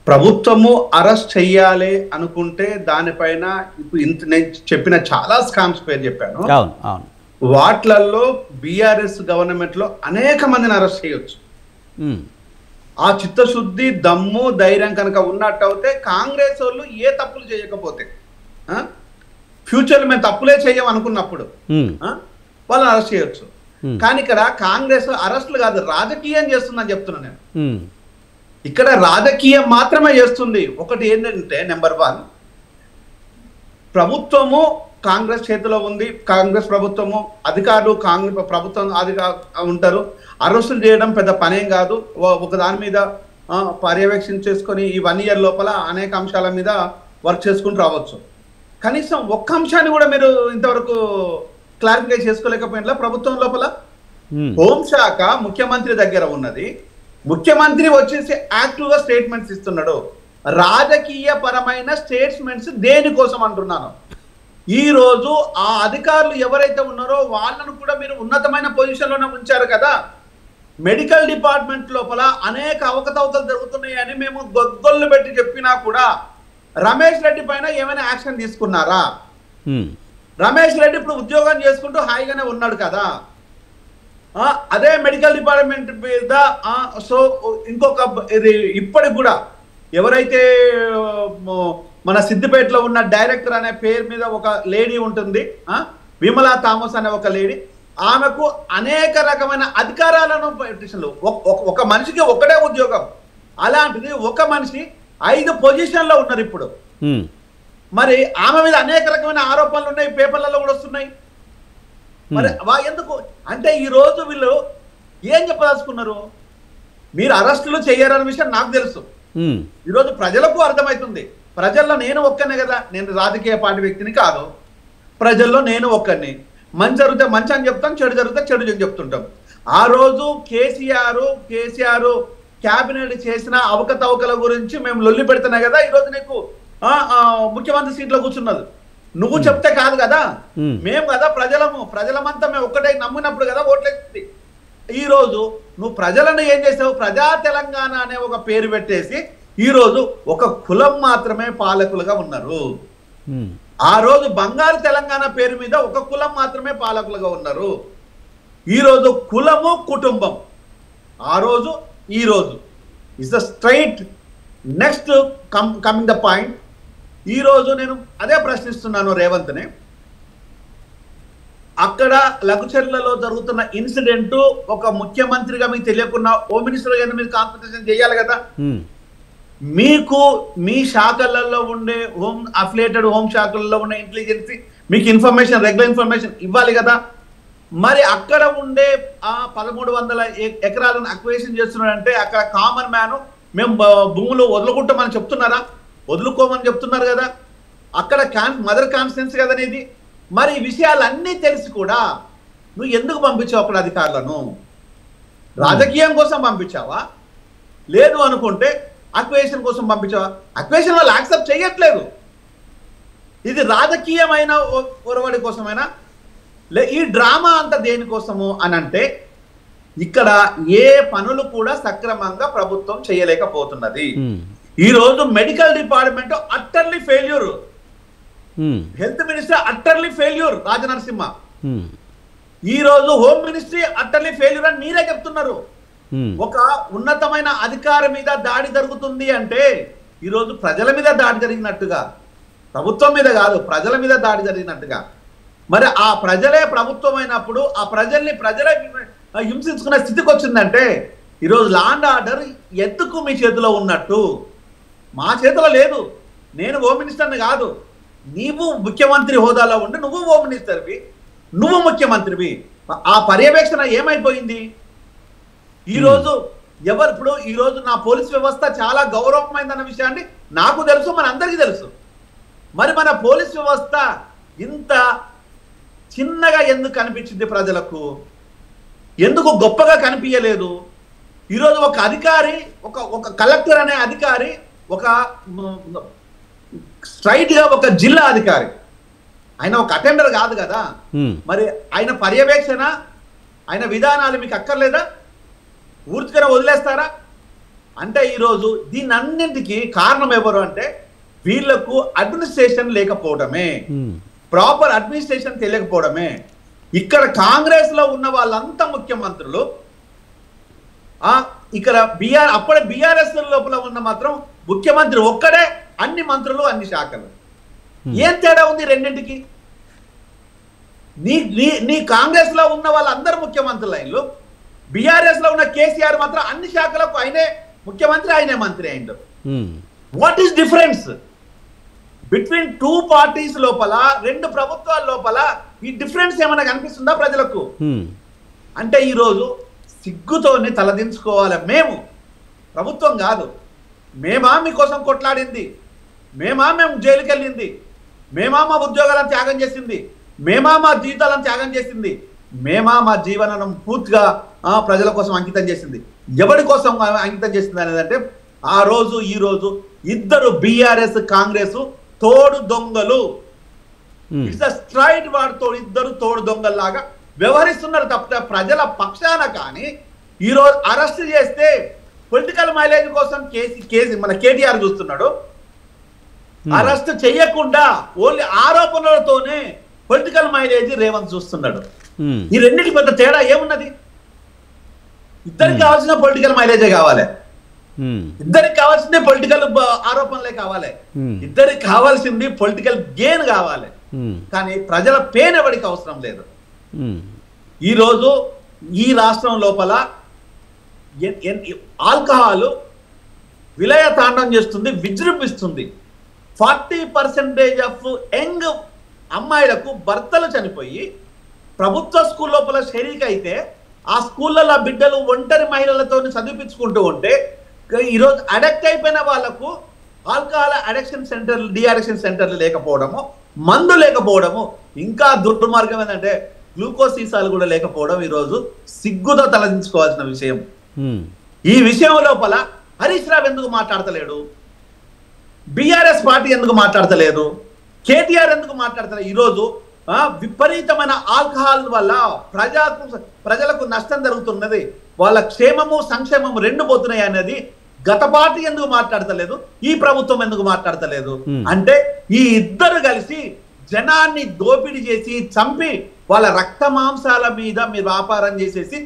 ప్రభుత్వము అరెస్ట్ చెయ్యాలి అనుకుంటే దానిపైన ఇప్పుడు నేను చెప్పిన చాలా స్కామ్స్ పేరు చెప్పాను. వాట్లల్లో బీఆర్ఎస్ గవర్నమెంట్ లో అనేక మందిని అరెస్ట్ చేయొచ్చు. ఆ చిత్తశుద్ధి, దమ్ము, ధైర్యం కనుక ఉన్నట్టయితే కాంగ్రెస్ వాళ్ళు ఏ తప్పులు చేయకపోతే, ఫ్యూచర్ మేము తప్పులే చెయ్యం అనుకున్నప్పుడు వాళ్ళని అరెస్ట్ చేయొచ్చు. కానీ ఇక్కడ కాంగ్రెస్ అరెస్టులు కాదు, రాజకీయం చేస్తుందని చెప్తున్నాను నేను. ఇక్కడ రాజకీయం మాత్రమే చేస్తుంది. ఒకటి ఏంటంటే, నెంబర్ 1, ప్రభుత్వము కాంగ్రెస్ చేతిలో ఉంది, కాంగ్రెస్ ప్రభుత్వము, అధికారులు కాంగ్రెస్ ప్రభుత్వం ఉంటారు. అరెస్టులు చేయడం పెద్ద పనేం కాదు. ఒక దాని మీద పర్యవేక్షణ చేసుకొని ఈ 1 year లోపల అనేక అంశాల మీద వర్క్ చేసుకుంటూ రావచ్చు. కనీసం ఒక్క అంశాన్ని కూడా మీరు ఇంతవరకు క్లారిఫై చేసుకోలేకపోయినా ప్రభుత్వం లోపల. హోంశాఖ ముఖ్యమంత్రి దగ్గర ఉన్నది, ముఖ్యమంత్రి వచ్చేసి యాక్టివ్ గా స్టేట్మెంట్స్ ఇస్తున్నాడు. రాజకీయ పరమైన స్టేట్మెంట్స్ దేనికోసం అంటున్నాను. ఈ రోజు ఆ అధికారులు ఎవరైతే ఉన్నారో వాళ్ళను కూడా మీరు ఉన్నతమైన పొజిషన్ లోనే ఉంచారు కదా. మెడికల్ డిపార్ట్మెంట్ లోపల అనేక అవకతవకలు జరుగుతున్నాయని మేము గొగ్గొల్లు పెట్టి చెప్పినా కూడా రమేష్ రెడ్డి పైన ఏమైనా యాక్షన్ తీసుకున్నారా? రమేష్ రెడ్డి ఇప్పుడు ఉద్యోగం చేసుకుంటూ హాయిగానే ఉన్నాడు కదా. అదే మెడికల్ డిపార్ట్మెంట్ మీద సో ఇంకొక ఇది ఇప్పటికి కూడా ఎవరైతే మన సిద్దిపేటలో ఉన్న డైరెక్టర్ అనే పేరు మీద ఒక లేడీ ఉంటుంది, విమలా థామస్ అనే ఒక లేడీ, ఆమెకు అనేక రకమైన అధికారాలను పిటిషన్లు. ఒక మనిషికి ఒకటే ఉద్యోగం, అలాంటిది ఒక మనిషి 5 పొజిషన్లో ఉన్నారు ఇప్పుడు. మరి ఆమె మీద అనేక రకమైన ఆరోపణలు ఉన్నాయి, పేపర్లలో కూడా వస్తున్నాయి. మరి ఎందుకు అంటే ఈ రోజు వీళ్ళు ఏం చెప్పదలుచుకున్నారు? మీరు అరెస్టులు చేయరన్న విషయం నాకు తెలుసు. ఈరోజు ప్రజలకు అర్థమవుతుంది. ప్రజల్లో నేను ఒక్కనే కదా, నేను రాజకీయ పార్టీ వ్యక్తిని కాదు. ప్రజల్లో నేను ఒక్కడిని. మంచి జరిగితే మంచి అని చెప్తాం, చెడు జరిగితే చెడు అని చెప్తుంటాం. ఆ రోజు కేసీఆర్ క్యాబినెట్ చేసిన అవకతవకల గురించి మేము లొల్లి పెడుతున్నా కదా. ఈరోజు నీకు ముఖ్యమంత్రి సీట్లో కూర్చున్నది నువ్వు చెప్తే కాదు కదా, మేము కదా ప్రజలమంతా మేము ఒక్కటే నమ్మినప్పుడు కదా ఓట్లేస్తుంది. ఈ రోజు నువ్వు ప్రజలను ఏం చేసావు? ప్రజా తెలంగాణ అనే ఒక పేరు పెట్టేసి ఈ రోజు ఒక కులం మాత్రమే పాలకులుగా ఉన్నారు. ఆ రోజు బంగారు తెలంగాణ పేరు మీద ఒక కులం మాత్రమే పాలకులుగా ఉన్నారు. ఈ రోజు కులము కుటుంబం, ఆ రోజు ఈ రోజు is the straight next coming the point. ఈ రోజు నేను అదే ప్రశ్నిస్తున్నాను రేవంత్ని. అక్కడ లఘుచర్లలో జరుగుతున్న ఇన్సిడెంట్ ఒక ముఖ్యమంత్రిగా మీకు తెలియకుండా హోమ్ మినిస్టర్ గారిని మీరు కాన్సన్ట్రేషన్ చేయాలి కదా. మీకు మీ శాఖలలో ఉండే అఫిలియేటెడ్ హోమ్ శాఖలలో ఉండే ఇంటెలిజెన్స్ మీకు ఇన్ఫర్మేషన్, రెగ్యులర్ ఇన్ఫర్మేషన్ ఇవ్వాలి కదా. మరి అక్కడ ఉండే 1300 ఎకరాలను అక్వేషన్ చేస్తున్నాడంటే అక్కడ కామన్ మ్యాన్ మేము భూములు వదులుకుంటామని చెప్తున్నారా? వదులుకోమని చెప్తున్నారు కదా. అక్కడ మదర్ కాన్స్టిట్యున్సీ కదా ఇది. మరి ఈ విషయాలన్నీ తెలిసి కూడా నువ్వు ఎందుకు పంపించావు అక్కడ అధికారులను? రాజకీయం కోసం పంపించావా? లేదు అనుకుంటే అక్వేషన్ కోసం పంపించావా? అక్వేషన్ వాళ్ళు యాక్సెప్ట్ చేయట్లేదు. ఇది రాజకీయమైన ఒరవడి కోసమైనా ఈ డ్రామా అంతా దేనికోసము అని అంటే ఇక్కడ ఏ పనులు కూడా సక్రమంగా ప్రభుత్వం చేయలేకపోతున్నది. ఈ రోజు medical department utterly failure, health minister utterly failure Rajanarasimha, ఈ రోజు హోమ్ మినిస్ట్రీ అట్టర్లీ ఫెయిల్యూర్ అని మీరే చెప్తున్నారు. ఒక ఉన్నతమైన అధికారి మీద దాడి జరుగుతుంది అంటే ఈ రోజు ప్రజల మీద దాడి జరిగినట్టుగా, ప్రభుత్వం మీద కాదు ప్రజల మీద దాడి జరిగినట్టుగా. మరి ఆ ప్రజలే ప్రభుత్వం అయినప్పుడు ఆ ప్రజలే హింసించుకునే స్థితికి వచ్చిందంటే ఈరోజు లా అండ్ ఆర్డర్ ఎందుకు మీ చేతిలో ఉన్నట్టు? మా చేతిలో లేదు. నేను హోమ్ మినిస్టర్ని కాదు, నీవు ముఖ్యమంత్రి హోదాలో ఉండి నువ్వు హోమ్ మినిస్టర్వి, నువ్వు ముఖ్యమంత్రివి. ఆ పర్యవేక్షణ ఏమైపోయింది? ఈరోజు ఇప్పుడు ఈరోజు నా పోలీస్ వ్యవస్థ చాలా గౌరవమైందన్న విషయాన్ని నాకు తెలుసు, మన అందరికీ తెలుసు. మరి మన పోలీస్ వ్యవస్థ ఇంత చిన్నగా ఎందుకు కనిపించింది ప్రజలకు? ఎందుకు గొప్పగా కనిపించలేదు? ఈరోజు ఒక అధికారి, ఒక కలెక్టర్ అనే అధికారి, ఒక స్ట్రైట్ గా ఒక జిల్లా అధికారి, ఆయన ఒక అటెండర్ కాదు కదా, మరి ఆయన పర్యవేక్షణ, ఆయన విధానాలు మీకు అక్కర్లేదా? ఊర్తిగా వదిలేస్తారా? అంటే ఈరోజు దీని అన్నింటికి కారణం ఎవరు అంటే వీళ్లకు అడ్మినిస్ట్రేషన్ లేకపోవడమే, ప్రాపర్ అడ్మినిస్ట్రేషన్ తెలియకపోవడమే. ఇక్కడ కాంగ్రెస్ లో ఉన్న వాళ్ళంతా ముఖ్యమంత్రులు, ఇక్కడ అప్పుడే బీఆర్ఎస్ లోపల ఉన్న మాత్రం ముఖ్యమంత్రి ఒక్కడే, అన్ని మంత్రులు అన్ని శాఖలు. ఏం తేడా ఉంది రెండింటికి? నీ కాంగ్రెస్ లో ఉన్న వాళ్ళందరూ ముఖ్యమంత్రులు అయినలు, బీఆర్ఎస్ లో ఉన్న కేసీఆర్ మాత్రం అన్ని శాఖలకు ఆయనే ముఖ్యమంత్రి, ఆయనే మంత్రి అయిండు. What is difference between two parties లోపల, రెండు ప్రభుత్వాల లోపల? ఈ డిఫరెన్స్ ఏమైనా కనిపిస్తుందా ప్రజలకు? అంటే ఈరోజు సిగ్గుతోనే తలదించుకోవాలి. మేము ప్రభుత్వం కాదు, మేమా మీకోసం కొట్లాడింది, మేమా మేము జైలుకి వెళ్ళింది, మేమా మా ఉద్యోగాలను త్యాగం చేసింది, మేమా మా జీవితాలను త్యాగం చేసింది, మేమా మా జీవనం పూర్తిగా ప్రజల కోసం అంకితం చేసింది. ఎవరి కోసం అంకితం చేసింది అనేది అంటే ఆ రోజు ఈ రోజు ఇద్దరు బీఆర్ఎస్ కాంగ్రెస్ తోడు దొంగలు, ఇట్స్ స్ట్రైట్ వాడితో ఇద్దరు తోడు దొంగల్లాగా వ్యవహరిస్తున్నారు తప్ప ప్రజల పక్షాన. కానీ ఈరోజు అరెస్ట్ చేస్తే పొలిటికల్ మైలేజ్ కోసం మన కేటీఆర్ చూస్తున్నాడు, అరెస్ట్ చెయ్యకుండా ఓన్లీ ఆరోపణలతోనే పొలిటికల్ మైలేజ్ రేవంత్ చూస్తున్నాడు. ఈ రెండింటి పెద్ద తేడా ఏమున్నది? ఇద్దరికి కావాల్సిన పొలిటికల్ మైలేజే కావాలి, ఇద్దరికి కావాల్సిందే పొలిటికల్ ఆరోపణలే కావాలి, ఇద్దరికి కావాల్సింది పొలిటికల్ గెయిన్ కావాలి. కానీ ప్రజల పెయిన్ ఎవరికి అవసరం లేదు. ఈరోజు ఈ రాష్ట్రం లోపల ఆల్కహాల్ విలయ తాండం చేస్తుంది, విజృంభిస్తుంది. 40% ఆఫ్ యంగ్ అమ్మాయిలకు భర్తలు చనిపోయి ప్రభుత్వ స్కూల్ లోపల షరీక్ అయితే ఆ స్కూళ్ళలో బిడ్డలు ఒంటరి మహిళలతో చదివించుకుంటూ ఉంటే ఈరోజు అడక్ట్ అయిపోయిన వాళ్లకు ఆల్కహాల్ అడిక్షన్ సెంటర్లు, డిఅడిక్షన్ సెంటర్లు లేకపోవడము, మందు లేకపోవడము, ఇంకా దుర్మార్గం ఏంటంటే గ్లూకోజ్ సీసాలు కూడా లేకపోవడం ఈరోజు సిగ్గుతో తలదించుకోవాల్సిన విషయం. ఈ విషయం లోపల హరీష్ రావు ఎందుకు మాట్లాడతలేడు? బీఆర్ఎస్ పార్టీ ఎందుకు మాట్లాడతలేదు? కేటీఆర్ ఎందుకు మాట్లాడతలేదు? ఈరోజు విపరీతమైన ఆల్కహాల్ వల్ల ప్రజలకు నష్టం జరుగుతున్నది, వాళ్ళ క్షేమము సంక్షేమము రెండు పోతున్నాయి అనేది గత పార్టీ ఎందుకు మాట్లాడతలేదు? ఈ ప్రభుత్వం ఎందుకు మాట్లాడతలేదు? అంటే ఈ ఇద్దరు కలిసి జనాన్ని దోపిడీ చేసి చంపి వాళ్ళ రక్త మాంసాల మీద మీరు వ్యాపారం చేసేసి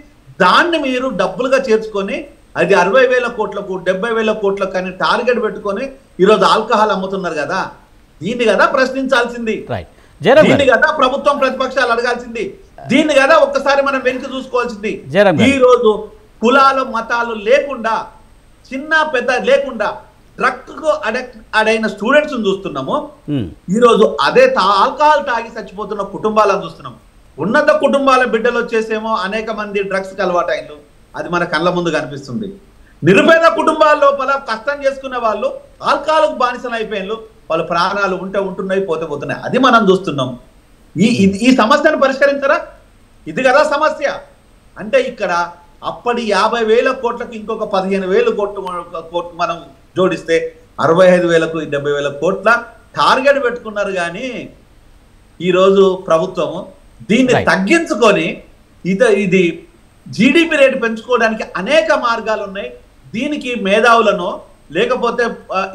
దాన్ని మీరు డబ్బులుగా చేర్చుకొని అది 60,000 కోట్లకు 70,000 కోట్లకు కానీ టార్గెట్ పెట్టుకొని ఈరోజు ఆల్కహాల్ అమ్ముతున్నారు కదా. దీన్ని కదా ప్రశ్నించాల్సింది, దీన్ని కదా ప్రభుత్వం ప్రతిపక్షాలు అడగాల్సింది, దీన్ని కదా ఒక్కసారి మనం వెనక్కి చూసుకోవాల్సింది. ఈ రోజు కులాలు మతాలు లేకుండా, చిన్న పెద్ద లేకుండా డ్రగ్ కు అడైన స్టూడెంట్స్ చూస్తున్నాము. ఈ రోజు అదే ఆల్కహాల్ తాగి చచ్చిపోతున్న కుటుంబాలను చూస్తున్నాం. ఉన్నత కుటుంబాల బిడ్డలు వచ్చేసేమో అనేక మంది డ్రగ్స్ కి అలవాటు అయిన, అది మన కళ్ళ ముందు కనిపిస్తుంది. నిరుపేద కుటుంబాల లోపల కష్టం చేసుకునే వాళ్ళు ఆల్కహాల్కు బానిసలు అయిపోయిన వాళ్ళ ప్రాణాలు ఉంటున్నాయి, పోతున్నాయి. అది మనం చూస్తున్నాం. ఈ సమస్యను పరిష్కరించరా? ఇది కదా సమస్య. అంటే ఇక్కడ అప్పటి 50,000 కోట్లకు ఇంకొక 15,000 కోట్లు మనం జోడిస్తే 65,000కు 70,000 కోట్ల టార్గెట్ పెట్టుకున్నారు. కానీ ఈరోజు ప్రభుత్వము దీన్ని తగ్గించుకొని ఇది జీడిపి రేటు పెంచుకోవడానికి అనేక మార్గాలు ఉన్నాయి. దీనికి మేధావులను లేకపోతే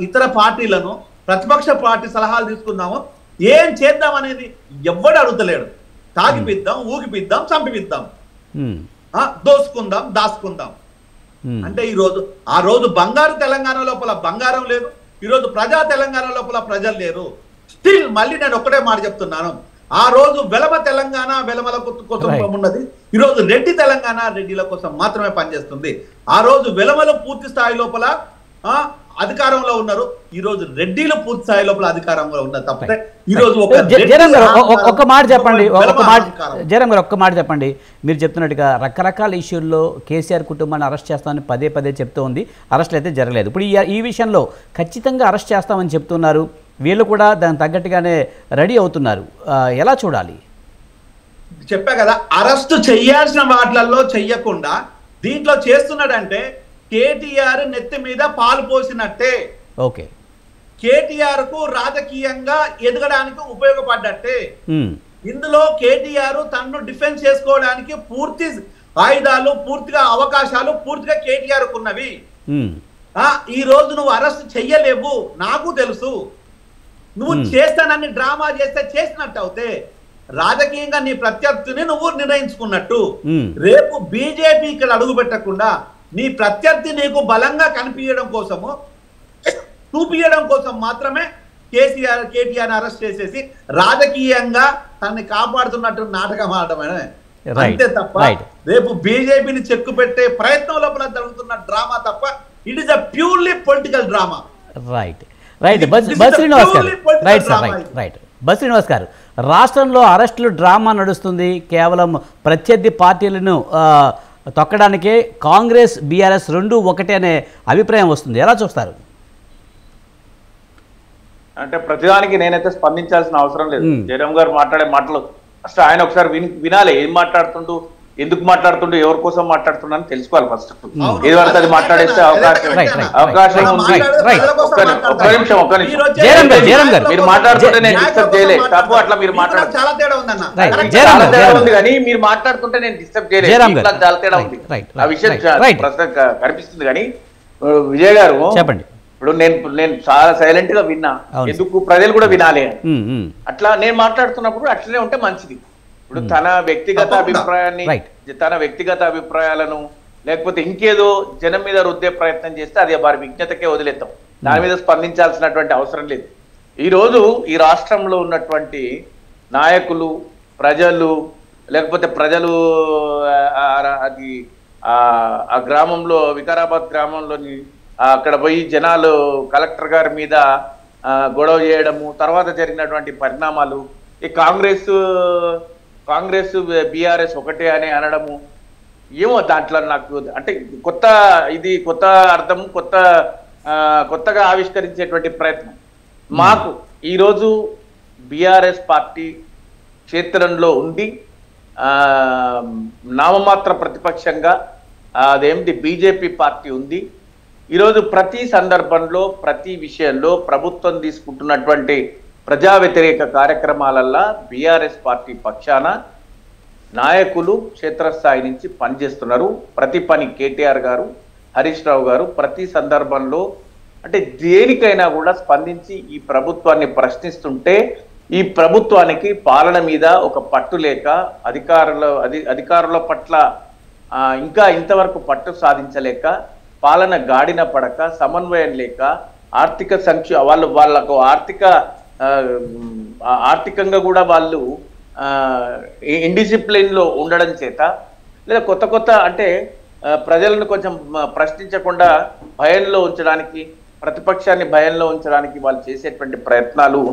ఇతర పార్టీలను, ప్రతిపక్ష పార్టీ సలహాలు తీసుకుందాము, ఏం చేద్దాం అనేది ఎవ్వడు అడుగుతలేడు. తాగిపిద్దాం, ఊగిపిద్దాం, చంపిపిద్దాం, దోసుకుందాం, దాచుకుందాం. అంటే ఈరోజు ఆ రోజు బంగారు తెలంగాణ లోపల బంగారం లేదు, ఈరోజు ప్రజా తెలంగాణ లోపల ప్రజలు లేరు. స్టిల్ మళ్ళీ నేను ఒక్కటే మాట చెప్తున్నాను, ఆ రోజు వెలమ తెలంగాణ వెలమల కోసం ఉన్నది, ఈరోజు రెడ్డి తెలంగాణ రెడ్డిల కోసం మాత్రమే పనిచేస్తుంది. ఆ రోజు వెలమలు పూర్తి స్థాయి లోపల అధికారంలో ఉన్నారు, ఈ రోజు రెడ్డిలు పూర్తి స్థాయి లోపల అధికారంలో ఉన్నారు తప్పితే ఈ రోజు ఒక్క మాట చెప్పండి, జయరామ్ గారు ఒక్క మాట చెప్పండి. మీరు చెప్తున్నట్టుగా రకరకాల ఇష్యూల్లో కేసీఆర్ కుటుంబాన్ని అరెస్ట్ చేస్తామని పదే చెప్తూ ఉంది, అరెస్టులు అయితే జరగలేదు. ఇప్పుడు ఈ విషయంలో ఖచ్చితంగా అరెస్ట్ చేస్తామని చెప్తున్నారు, వీళ్ళు కూడా దానికి తగ్గట్టుగానే రెడీ అవుతున్నారు. ఎలా చూడాలి? చెప్పా కదా, అరెస్ట్ చెయ్యాల్సిన వాటిలలో చెయ్యకుండా దీంట్లో చేస్తున్నాడంటే కేటీఆర్ నెత్తి మీద పాలు పోసినట్టే. ఓకే, కేటీఆర్ కు రాజకీయంగా ఎదగడానికి ఉపయోగపడ్డట్టే. ఇందులో కేటీఆర్ తనను డిఫెన్స్ చేసుకోవడానికి పూర్తి ఆయుధాలు, పూర్తిగా అవకాశాలు పూర్తిగా కేటీఆర్ ఉన్నవి. ఈ రోజు నువ్వు అరెస్ట్ చెయ్యలేవు, నాకు తెలుసు. నువ్వు చేస్తానని డ్రామా చేస్తే చేసినట్టు అవుతే రాజకీయంగా నీ ప్రత్యర్థిని నువ్వు నిర్ణయించుకున్నట్టు. రేపు బీజేపీ ఇక్కడ అడుగు పెట్టకుండా నీ ప్రత్యర్థి నీకు బలంగా కనిపించడం కోసము, చూపించడం కోసం మాత్రమే కేటీఆర్ అరెస్ట్ చేసేసి రాజకీయంగా తనని కాపాడుతున్నట్టు నాటకం ఆడటమే అంతే తప్ప రేపు బీజేపీని చెక్కు పెట్టే ప్రయత్నం లోపల జరుగుతున్న డ్రామా తప్ప it is a purely political drama. Right right బస్ శ్రీనివాస్ గారు, రైట్ సార్, రైట్ రైట్ బస్ శ్రీనివాస్ గారు, రాష్ట్రంలో అరెస్టులు డ్రామా నడుస్తుంది, కేవలం ప్రత్యర్థి పార్టీలను తొక్కడానికే కాంగ్రెస్ బీఆర్ఎస్ రెండు ఒకటే అనే అభిప్రాయం వస్తుంది, ఎలా చూస్తారు? అంటే ప్రతిదానికి నేనైతే స్పందించాల్సిన అవసరం లేదు. జయరామ్ గారు మాట్లాడే మాటలు ఫస్ట్ ఆయన ఒకసారి వినాలి, ఏం మాట్లాడుతుండు, ఎందుకు మాట్లాడుతుండు, ఎవరి కోసం మాట్లాడుతున్నా అని తెలుసుకోవాలి ఫస్ట్. ఏదంటే అది మాట్లాడేస్తే అవకాశం ఉంది. ఒక్క నిమిషం మీరు మాట్లాడుతుంటే నేను డిస్టర్బ్ చేయలే, తప్పు అట్లా మీరు మాట్లాడుతుంది చాలా తేడా ఉంది, కానీ మీరు మాట్లాడుతుంటే నేను డిస్టర్బ్ చేయలేదు, చాలా తేడా ఉంది. ఆ విషయం ప్రస్తుతం కనిపిస్తుంది. కానీ విజయ్ గారు చెప్పండి. ఇప్పుడు నేను చాలా సైలెంట్ గా విన్నా, ఎందుకు ప్రజలు కూడా వినాలి అని. అట్లా నేను మాట్లాడుతున్నప్పుడు అట్లనే ఉంటే మంచిది. ఇప్పుడు తన వ్యక్తిగత అభిప్రాయాలను లేకపోతే ఇంకేదో జనం మీద రుద్దే ప్రయత్నం చేస్తే అది వారి విజ్ఞతకే వదిలేద్దాం, దాని మీద స్పందించాల్సినటువంటి అవసరం లేదు. ఈ రోజు ఈ రాష్ట్రంలో ఉన్నటువంటి నాయకులు, ప్రజలు, లేకపోతే ప్రజలు అది ఆ గ్రామంలో, వికారాబాద్ గ్రామంలోని అక్కడ పోయి జనాలు కలెక్టర్ గారి మీద గొడవ చేయడము, తర్వాత జరిగినటువంటి పరిణామాలు, ఈ కాంగ్రెస్ బీఆర్ఎస్ ఒకటే అని అనడము, ఏమో దాంట్లో నాకు అంటే కొత్త అర్థం, కొత్తగా ఆవిష్కరించేటువంటి ప్రయత్నం. మాకు ఈరోజు బీఆర్ఎస్ పార్టీ క్షేత్రంలో ఉంది, నామమాత్ర ప్రతిపక్షంగా అదేమిటి బీజేపీ పార్టీ ఉంది. ఈరోజు ప్రతి సందర్భంలో, ప్రతి విషయంలో ప్రభుత్వం తీసుకుంటున్నటువంటి ప్రజా వ్యతిరేక కార్యక్రమాలల్లో బీఆర్ఎస్ పార్టీ పక్షాన నాయకులు క్షేత్రస్థాయి నుంచి పనిచేస్తున్నారు. ప్రతి పని కేటీఆర్ గారు, హరీష్ రావు గారు ప్రతి సందర్భంలో అంటే దేనికైనా కూడా స్పందించి ఈ ప్రభుత్వాన్ని ప్రశ్నిస్తుంటే, ఈ ప్రభుత్వానికి పాలన మీద ఒక పట్టు లేక, అధికారుల పట్ల ఇంకా ఇంతవరకు పట్టు సాధించలేక, పాలన గాడిన పడక, సమన్వయం లేక, ఆర్థిక వాళ్ళకు ఆర్థికంగా కూడా వాళ్ళు ఇండిసిప్లిన్ లో ఉండడం చేత, లేదా కొత్త అంటే ప్రజలను కొంచెం ప్రశ్నించకుండా భయంలో ఉంచడానికి, ప్రతిపక్షాన్ని భయంలో ఉంచడానికి వాళ్ళు చేసేటువంటి ప్రయత్నాలు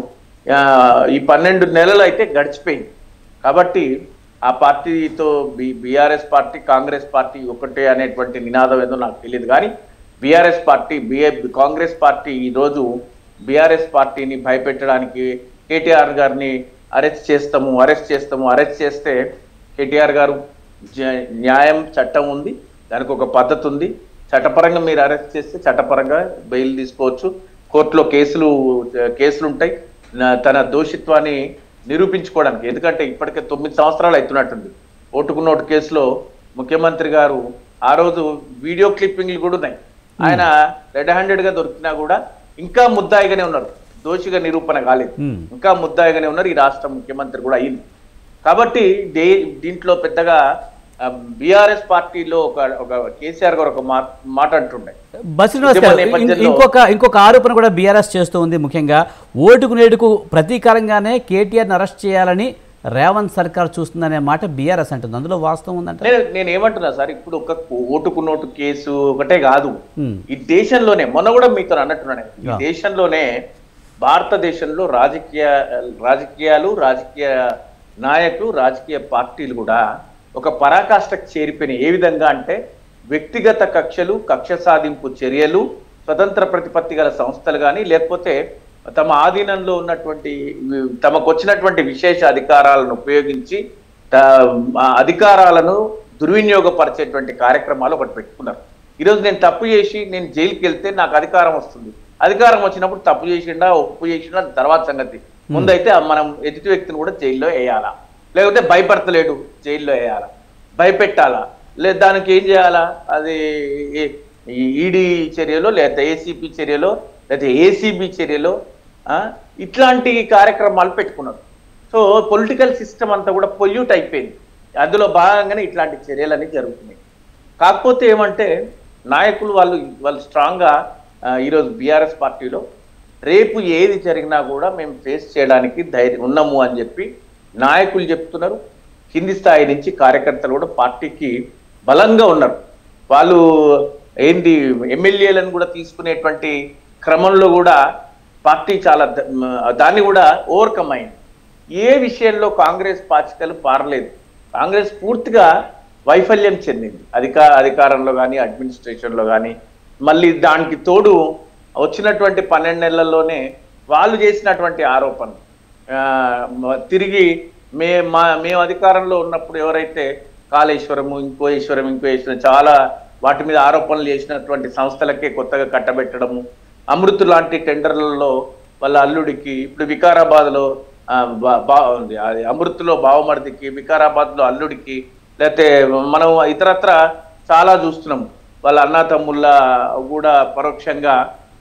ఈ 12 నెలలు అయితే గడిచిపోయింది. కాబట్టి ఆ పార్టీతో బీఆర్ఎస్ పార్టీ, కాంగ్రెస్ పార్టీ ఒకటే అనేటువంటి నినాదం ఏదో నాకు తెలియదు. కానీ బీఆర్ఎస్ పార్టీ, కాంగ్రెస్ పార్టీ ఈరోజు బీఆర్ఎస్ పార్టీని భయపెట్టడానికి కేటీఆర్ గారిని అరెస్ట్ చేస్తే కేటీఆర్ గారు న్యాయం, చట్టం ఉంది, దానికి ఒక పద్ధతి ఉంది. చట్టపరంగా మీరు అరెస్ట్ చేస్తే చట్టపరంగా బెయిల్ తీసుకోవచ్చు, కోర్టులో కేసులు ఉంటాయి తన దోషిత్వాన్ని నిరూపించుకోవడానికి. ఎందుకంటే ఇప్పటికే 9 సంవత్సరాలు అవుతున్నట్టుంది. ఓటుకు నోటు కేసులో ముఖ్యమంత్రి గారు ఆ రోజు వీడియో క్లిప్పింగ్లు కూడా ఉన్నాయి. ఆయన రెడ్ హ్యాండెడ్ గా దొరికినా కూడా ఇంకా ముద్దాయిగానే ఉన్నారు, దోషిగా నిరూపణ కాలేదు, ఇంకా ముద్దాయిగానే ఉన్నారు. ఈ రాష్ట్ర ముఖ్యమంత్రి కూడా అయింది. కాబట్టి దీంట్లో పెద్దగా బీఆర్ఎస్ పార్టీలో ఒక కేసీఆర్ గారు ఒక మాట అంటుండే. ఇంకొక ఆరోపణ కూడా బీఆర్ఎస్ చేస్తూ ఉంది. ముఖ్యంగా ఓటుకు నేడుకు ప్రతీకారంగానే కేటీఆర్ని అరెస్ట్ చేయాలని రేవంత్ సర్కార్ చూస్తుందనే మాట బీఆర్ఎస్ అంటుంది. అందులో వాస్తవం ఉందంటే నేను ఏమంటున్నా సార్, ఇప్పుడు ఒక ఓటుకు నోటు కేసు ఒకటే కాదు, ఈ దేశంలోనే మొన్న కూడా మీతో అన్నట్టున్నాను, ఈ దేశంలోనే భారతదేశంలో రాజకీయాలు, రాజకీయ నాయకులు, రాజకీయ పార్టీలు కూడా ఒక పరాకాష్ఠకు చేరిపోయినాయి. ఏ విధంగా అంటే వ్యక్తిగత కక్షలు, కక్ష సాధింపు చర్యలు, స్వతంత్ర ప్రతిపత్తి గల సంస్థలు కానీ, లేకపోతే తమ ఆధీనంలో ఉన్నటువంటి తమకు వచ్చినటువంటి విశేష అధికారాలను ఉపయోగించి అధికారాలను దుర్వినియోగపరిచేటువంటి కార్యక్రమాలు ఒకటి పెట్టుకున్నారు. ఈరోజు నేను తప్పు చేసి నేను జైలుకి వెళ్తే నాకు అధికారం వస్తుంది. అధికారం వచ్చినప్పుడు తప్పు చేసిండా ఒప్పు చేసిండా తర్వాత సంగతి. ముందైతే మనం ఎదుటి వ్యక్తిని కూడా జైల్లో వేయాలా, లేకపోతే భయపడతలేడు జైల్లో వేయాలా, భయపెట్టాలా, లేదా దానికి ఏం చేయాలా, అది ఈడీ చర్యలో లేదా ఏసీపీ చర్యలో లేదా ఏసీబీ చర్యలో ఇట్లాంటి కార్యక్రమాలు పెట్టుకున్నారు. సో పొలిటికల్ సిస్టమ్ అంతా కూడా పొల్యూట్ అయిపోయింది. అందులో భాగంగానే ఇట్లాంటి చర్యలన్నీ జరుగుతున్నాయి. కాకపోతే ఏమంటే నాయకులు వాళ్ళు స్ట్రాంగ్గా ఈరోజు బీఆర్ఎస్ పార్టీలో రేపు ఏది జరిగినా కూడా మేము ఫేస్ చేయడానికి ధైర్యం ఉన్నాము అని చెప్పి నాయకులు చెప్తున్నారు. కింది స్థాయి నుంచి కార్యకర్తలు కూడా పార్టీకి బలంగా ఉన్నారు. వాళ్ళు ఏంటి ఎమ్మెల్యేలను కూడా తీసుకునేటువంటి క్రమంలో కూడా పార్టీ చాలా దాన్ని కూడా ఓవర్కమ్ అయింది. ఏ విషయంలో కాంగ్రెస్ పాచికలు పారలేదు. కాంగ్రెస్ పూర్తిగా వైఫల్యం చెందింది అధికారంలో కానీ అడ్మినిస్ట్రేషన్లో కానీ. మళ్ళీ దానికి తోడు వచ్చినటువంటి 12 నెలల్లోనే వాళ్ళు చేసినటువంటి ఆరోపణలు తిరిగి మేము అధికారంలో ఉన్నప్పుడు ఎవరైతే కాళేశ్వరము ఇంకో ఈశ్వరం చాలా వాటి మీద ఆరోపణలు చేసినటువంటి సంస్థలకే కొత్తగా కట్టబెట్టడము, అమృత్ లాంటి టెండర్లలో వాళ్ళ అల్లుడికి, ఇప్పుడు వికారాబాద్లో అమృత్లో బావమరిదికి, వికారాబాద్లో అల్లుడికి, లేకపోతే మనం ఇతరత్ర చాలా చూస్తున్నాం. వాళ్ళ అన్నా తమ్ముళ్ళ కూడా పరోక్షంగా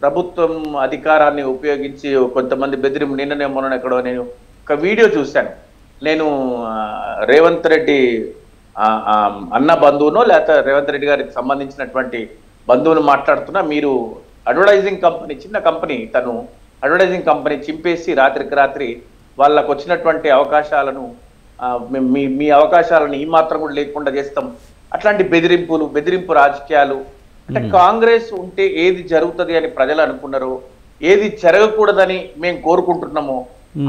ప్రభుత్వం అధికారాన్ని ఉపయోగించి కొంతమంది బెదిరింపు. నిన్ననే మొన్న ఎక్కడో నేను ఒక వీడియో చూశాను. నేను రేవంత్ రెడ్డి అన్న బంధువునో లేకపోతే రేవంత్ రెడ్డి గారికి సంబంధించినటువంటి బంధువును మాట్లాడుతున్నా, మీరు అడ్వర్టైజింగ్ కంపెనీ, చిన్న కంపెనీ, తను అడ్వర్టైజింగ్ కంపెనీ చింపేసి రాత్రికి రాత్రి వాళ్ళకు వచ్చినటువంటి అవకాశాలను మీ అవకాశాలను ఈ మాత్రం కూడా లేకుండా చేస్తాం. అట్లాంటి బెదిరింపు రాజకీయాలు. అంటే కాంగ్రెస్ ఉంటే ఏది జరుగుతుంది అని ప్రజలు అనుకున్నారో, ఏది జరగకూడదని మేము కోరుకుంటున్నామో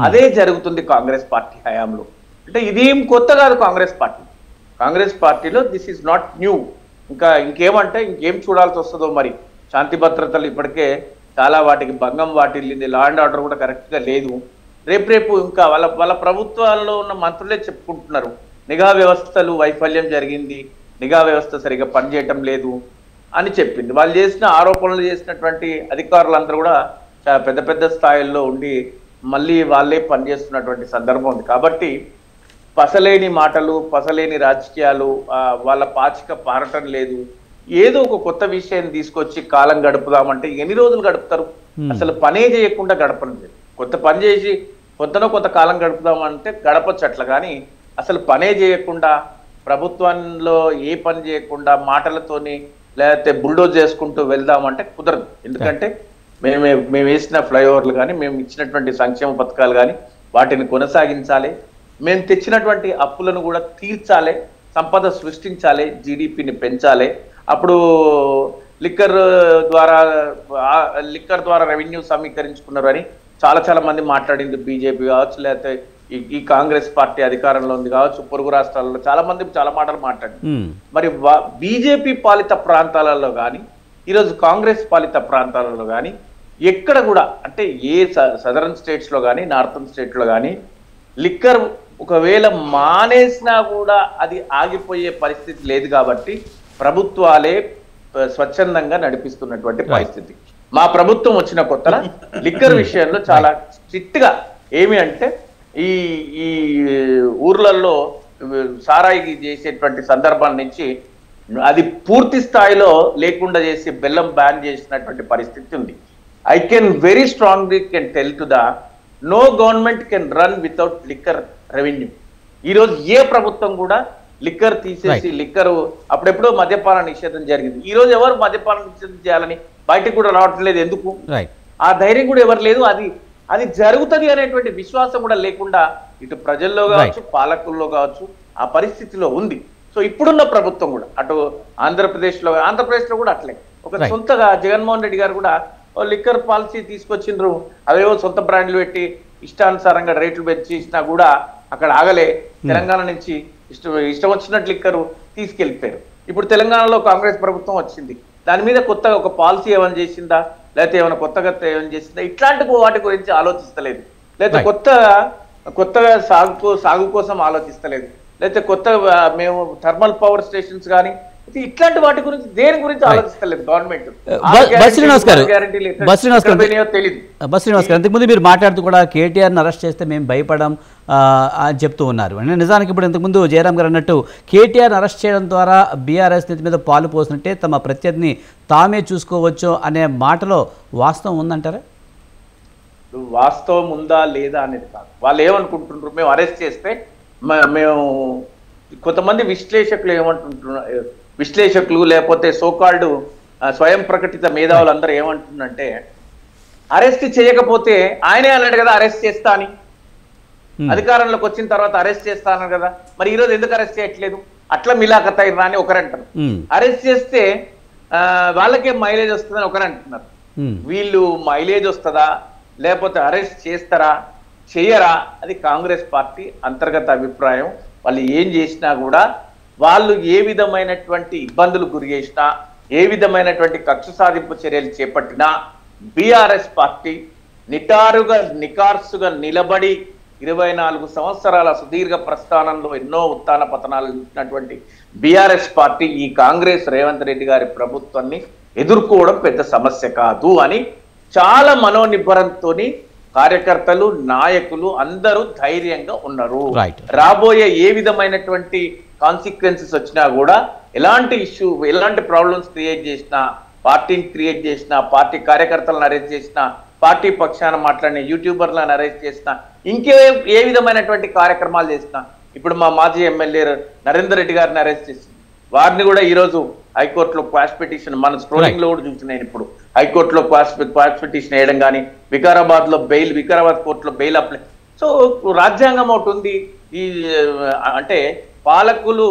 అదే జరుగుతుంది కాంగ్రెస్ పార్టీ హయాంలో. అంటే ఇదేం కొత్త కాదు కాంగ్రెస్ పార్టీలో. This is not new. ఇంకేమంటే ఇంకేం చూడాల్సి వస్తుందో మరి. శాంతి భద్రతలు ఇప్పటికే చాలా వాటికి భంగం వాటిల్లింది. లా అండ్ ఆర్డర్ కూడా కరెక్ట్గా లేదు. రేపు ఇంకా వాళ్ళ ప్రభుత్వాల్లో ఉన్న మంత్రులే చెప్పుకుంటున్నారు నిఘా వ్యవస్థలు వైఫల్యం జరిగింది, నిఘా వ్యవస్థ సరిగా పనిచేయటం లేదు అని చెప్పింది. వాళ్ళు చేసిన ఆరోపణలు చేసినటువంటి అధికారులందరూ కూడా చాలా పెద్ద స్థాయిల్లో ఉండి మళ్ళీ వాళ్ళే పనిచేస్తున్నటువంటి సందర్భం ఉంది. కాబట్టి పసలేని మాటలు, పసలేని రాజకీయాలు, వాళ్ళ పాచిక పారటం లేదు. ఏదో ఒక కొత్త విషయాన్ని తీసుకొచ్చి కాలం గడుపుదామంటే ఎన్ని రోజులు గడుపుతారు? అసలు పనే చేయకుండా గడపడం లేదు. కొత్త పని చేసి కొంత కాలం గడుపుదామంటే గడపచ్చు అట్లా. కానీ అసలు పనే చేయకుండా, ప్రభుత్వంలో ఏ పని చేయకుండా మాటలతోని లేకపోతే బుల్డోజ్ చేసుకుంటూ వెళ్దామంటే కుదరదు. ఎందుకంటే మేము వేసిన ఫ్లైఓవర్లు కానీ, మేము ఇచ్చినటువంటి సంక్షేమ పథకాలు కానీ వాటిని కొనసాగించాలి. మేము తెచ్చినటువంటి అప్పులను కూడా తీర్చాలి, సంపద సృష్టించాలి, జీడిపిని పెంచాలి. అప్పుడు లిక్కర్ ద్వారా రెవెన్యూ సమీకరించుకున్నారు అని చాలా మంది మాట్లాడింది. బీజేపీ కావచ్చు, లేకపోతే ఈ కాంగ్రెస్ పార్టీ అధికారంలో ఉంది కావచ్చు, పొరుగు రాష్ట్రాలలో చాలా మంది చాలా మాటలు మాట్లాడింది. మరి బీజేపీ పాలిత ప్రాంతాలలో కానీ, ఈరోజు కాంగ్రెస్ పాలిత ప్రాంతాలలో కానీ ఎక్కడ కూడా, అంటే ఏ సదరన్ స్టేట్స్లో కానీ నార్థన్ స్టేట్లో కానీ లిక్కర్ ఒకవేళ మానేసినా కూడా అది ఆగిపోయే పరిస్థితి లేదు. కాబట్టి ప్రభుత్వాలే స్వచ్ఛందంగా నడిపిస్తున్నటువంటి పరిస్థితి. మా ప్రభుత్వం వచ్చిన కొత్తల లిక్కర్ విషయంలో చాలా స్ట్రిక్ట్ గా ఏమి అంటే ఈ ఊర్లలో సారాయికి చేసేటువంటి సందర్భం నుంచి అది పూర్తి స్థాయిలో లేకుండా చేసి బెల్లం బ్యాన్ చేసినటువంటి పరిస్థితి ఉంది. I can very strongly can tell to the no government can run without liquor revenue. ఈరోజు ఏ ప్రభుత్వం కూడా లిక్కర్ తీసేసి లిక్కర్ అప్పుడెప్పుడో మద్యపాన నిషేధం జరిగింది. ఈ రోజు ఎవరు మద్యపాన నిషేధం చేయాలని బయటకు కూడా రావటం లేదు. ఎందుకు? ఆ ధైర్యం కూడా ఎవరు లేదు. అది జరుగుతుంది అనేటువంటి విశ్వాసం కూడా లేకుండా ఇటు ప్రజల్లో కావచ్చు, పాలకుల్లో కావచ్చు ఆ పరిస్థితిలో ఉంది. సో ఇప్పుడున్న ప్రభుత్వం కూడా అటు ఆంధ్రప్రదేశ్లో కూడా అట్లే ఒక సొంతగా జగన్మోహన్ రెడ్డి గారు కూడా లిక్కర్ పాలసీ తీసుకొచ్చిండ్రు. అవేవో సొంత బ్రాండ్లు పెట్టి ఇష్టానుసారంగా రేట్లు పెంచి ఇచ్చినా కూడా అక్కడ ఆగలే. తెలంగాణ నుంచి ఇష్టం వచ్చినట్టు లిక్కరు తీసుకెళ్ళిపోయారు. ఇప్పుడు తెలంగాణలో కాంగ్రెస్ ప్రభుత్వం వచ్చింది. దాని మీద కొత్తగా ఒక పాలసీ ఏమైనా చేసిందా, లేకపోతే ఏమైనా కొత్తగా ఏమైనా చేసిందా, ఇట్లాంటి వాటి గురించి ఆలోచిస్తలేదు. లేకపోతే కొత్తగా సాగు కోసం ఆలోచిస్తలేదు. లేకపోతే కొత్త మేము థర్మల్ పవర్ స్టేషన్స్ కానీ ఇట్లాంటి వాటి గురించి దేని గురించి ఆలోచిస్తలేదు గవర్నమెంట్. బస్రీనివాస్ ఇంతకుముందు మీరు మాట్లాడుతూ కూడా కేటీఆర్ని అరెస్ట్ చేస్తే మేము భయపడం అని చెప్తూ ఉన్నారు. అంటే నిజానికి ఇప్పుడు ఇంతకుముందు జయరాం గారు అన్నట్టు కేటీఆర్ని అరెస్ట్ చేయడం ద్వారా బీఆర్ఎస్ నెత్తి మీద పాలు పోసినట్టే తమ ప్రత్యర్థిని తామే చూసుకోవచ్చు అనే మాటలో వాస్తవం ఉందంటారా? వాస్తవం ఉందా లేదా అనేది కాదు, వాళ్ళు ఏమనుకుంటున్నారు, మేము అరెస్ట్ చేస్తే మేము కొంతమంది విశ్లేషకులు ఏమంటుంటున్నారు, విశ్లేషకులు లేకపోతే సోకాల్డ్ స్వయం ప్రకటిత మేధావులు అందరూ ఏమంటుందంటే అరెస్ట్ చేయకపోతే ఆయనే అన్నాడు కదా అరెస్ట్ చేస్తా అని, అధికారంలోకి వచ్చిన తర్వాత అరెస్ట్ చేస్తాను కదా, మరి ఈరోజు ఎందుకు అరెస్ట్ చేయట్లేదు, అట్లా మిలాఖత్ అయినా అని ఒకరంటారు. అరెస్ట్ చేస్తే వాళ్ళకే మైలేజ్ వస్తుందని ఒకరంటున్నారు. వీళ్ళు మైలేజ్ వస్తుందా లేకపోతే అరెస్ట్ చేస్తారా చేయరా అది కాంగ్రెస్ పార్టీ అంతర్గత అభిప్రాయం. వాళ్ళు ఏం చేసినా కూడా వాళ్ళు ఏ విధమైనటువంటి ఇబ్బందులు గురి చేసినా ఏ విధమైనటువంటి కక్ష సాధింపు చర్యలు చేపట్టినా బీఆర్ఎస్ పార్టీ నికార్సుగా నిలబడి 24 సంవత్సరాల సుదీర్ఘ ప్రస్థానంలో ఎన్నో ఉత్థాన పతనాలు ఇచ్చినటువంటి బీఆర్ఎస్ పార్టీ ఈ కాంగ్రెస్ రేవంత్ రెడ్డి గారి ప్రభుత్వాన్ని ఎదుర్కోవడం పెద్ద సమస్య కాదు అని చాలా మనోనిబ్బరంతో కార్యకర్తలు నాయకులు అందరూ ధైర్యంగా ఉన్నారు. రాబోయే ఏ విధమైనటువంటి కాన్సిక్వెన్సెస్ వచ్చినా కూడా ఎలాంటి ఇష్యూ ఎలాంటి ప్రాబ్లమ్స్ క్రియేట్ చేసినా పార్టీని క్రియేట్ చేసినా పార్టీ కార్యకర్తలను అరెస్ట్ చేసినా పార్టీ పక్షాన మాట్లాడిన యూట్యూబర్లను అరెస్ట్ చేసినా ఏ విధమైనటువంటి కార్యక్రమాలు చేసినా ఇప్పుడు మా మాజీ ఎమ్మెల్యే నరేందర్ రెడ్డి గారిని అరెస్ట్ చేసింది, వారిని కూడా ఈరోజు హైకోర్టులో క్వాష్ పిటిషన్ మన స్క్రోలింగ్ లో కూడా చూస్తున్నాను. ఇప్పుడు హైకోర్టులో క్వాష్ పిటిషన్ వేయడం కానీ వికారాబాద్ కోర్టులో బెయిల్ అప్లై. సో రాజ్యాంగం ఒకటి ఉంది. ఈ అంటే పాలకులు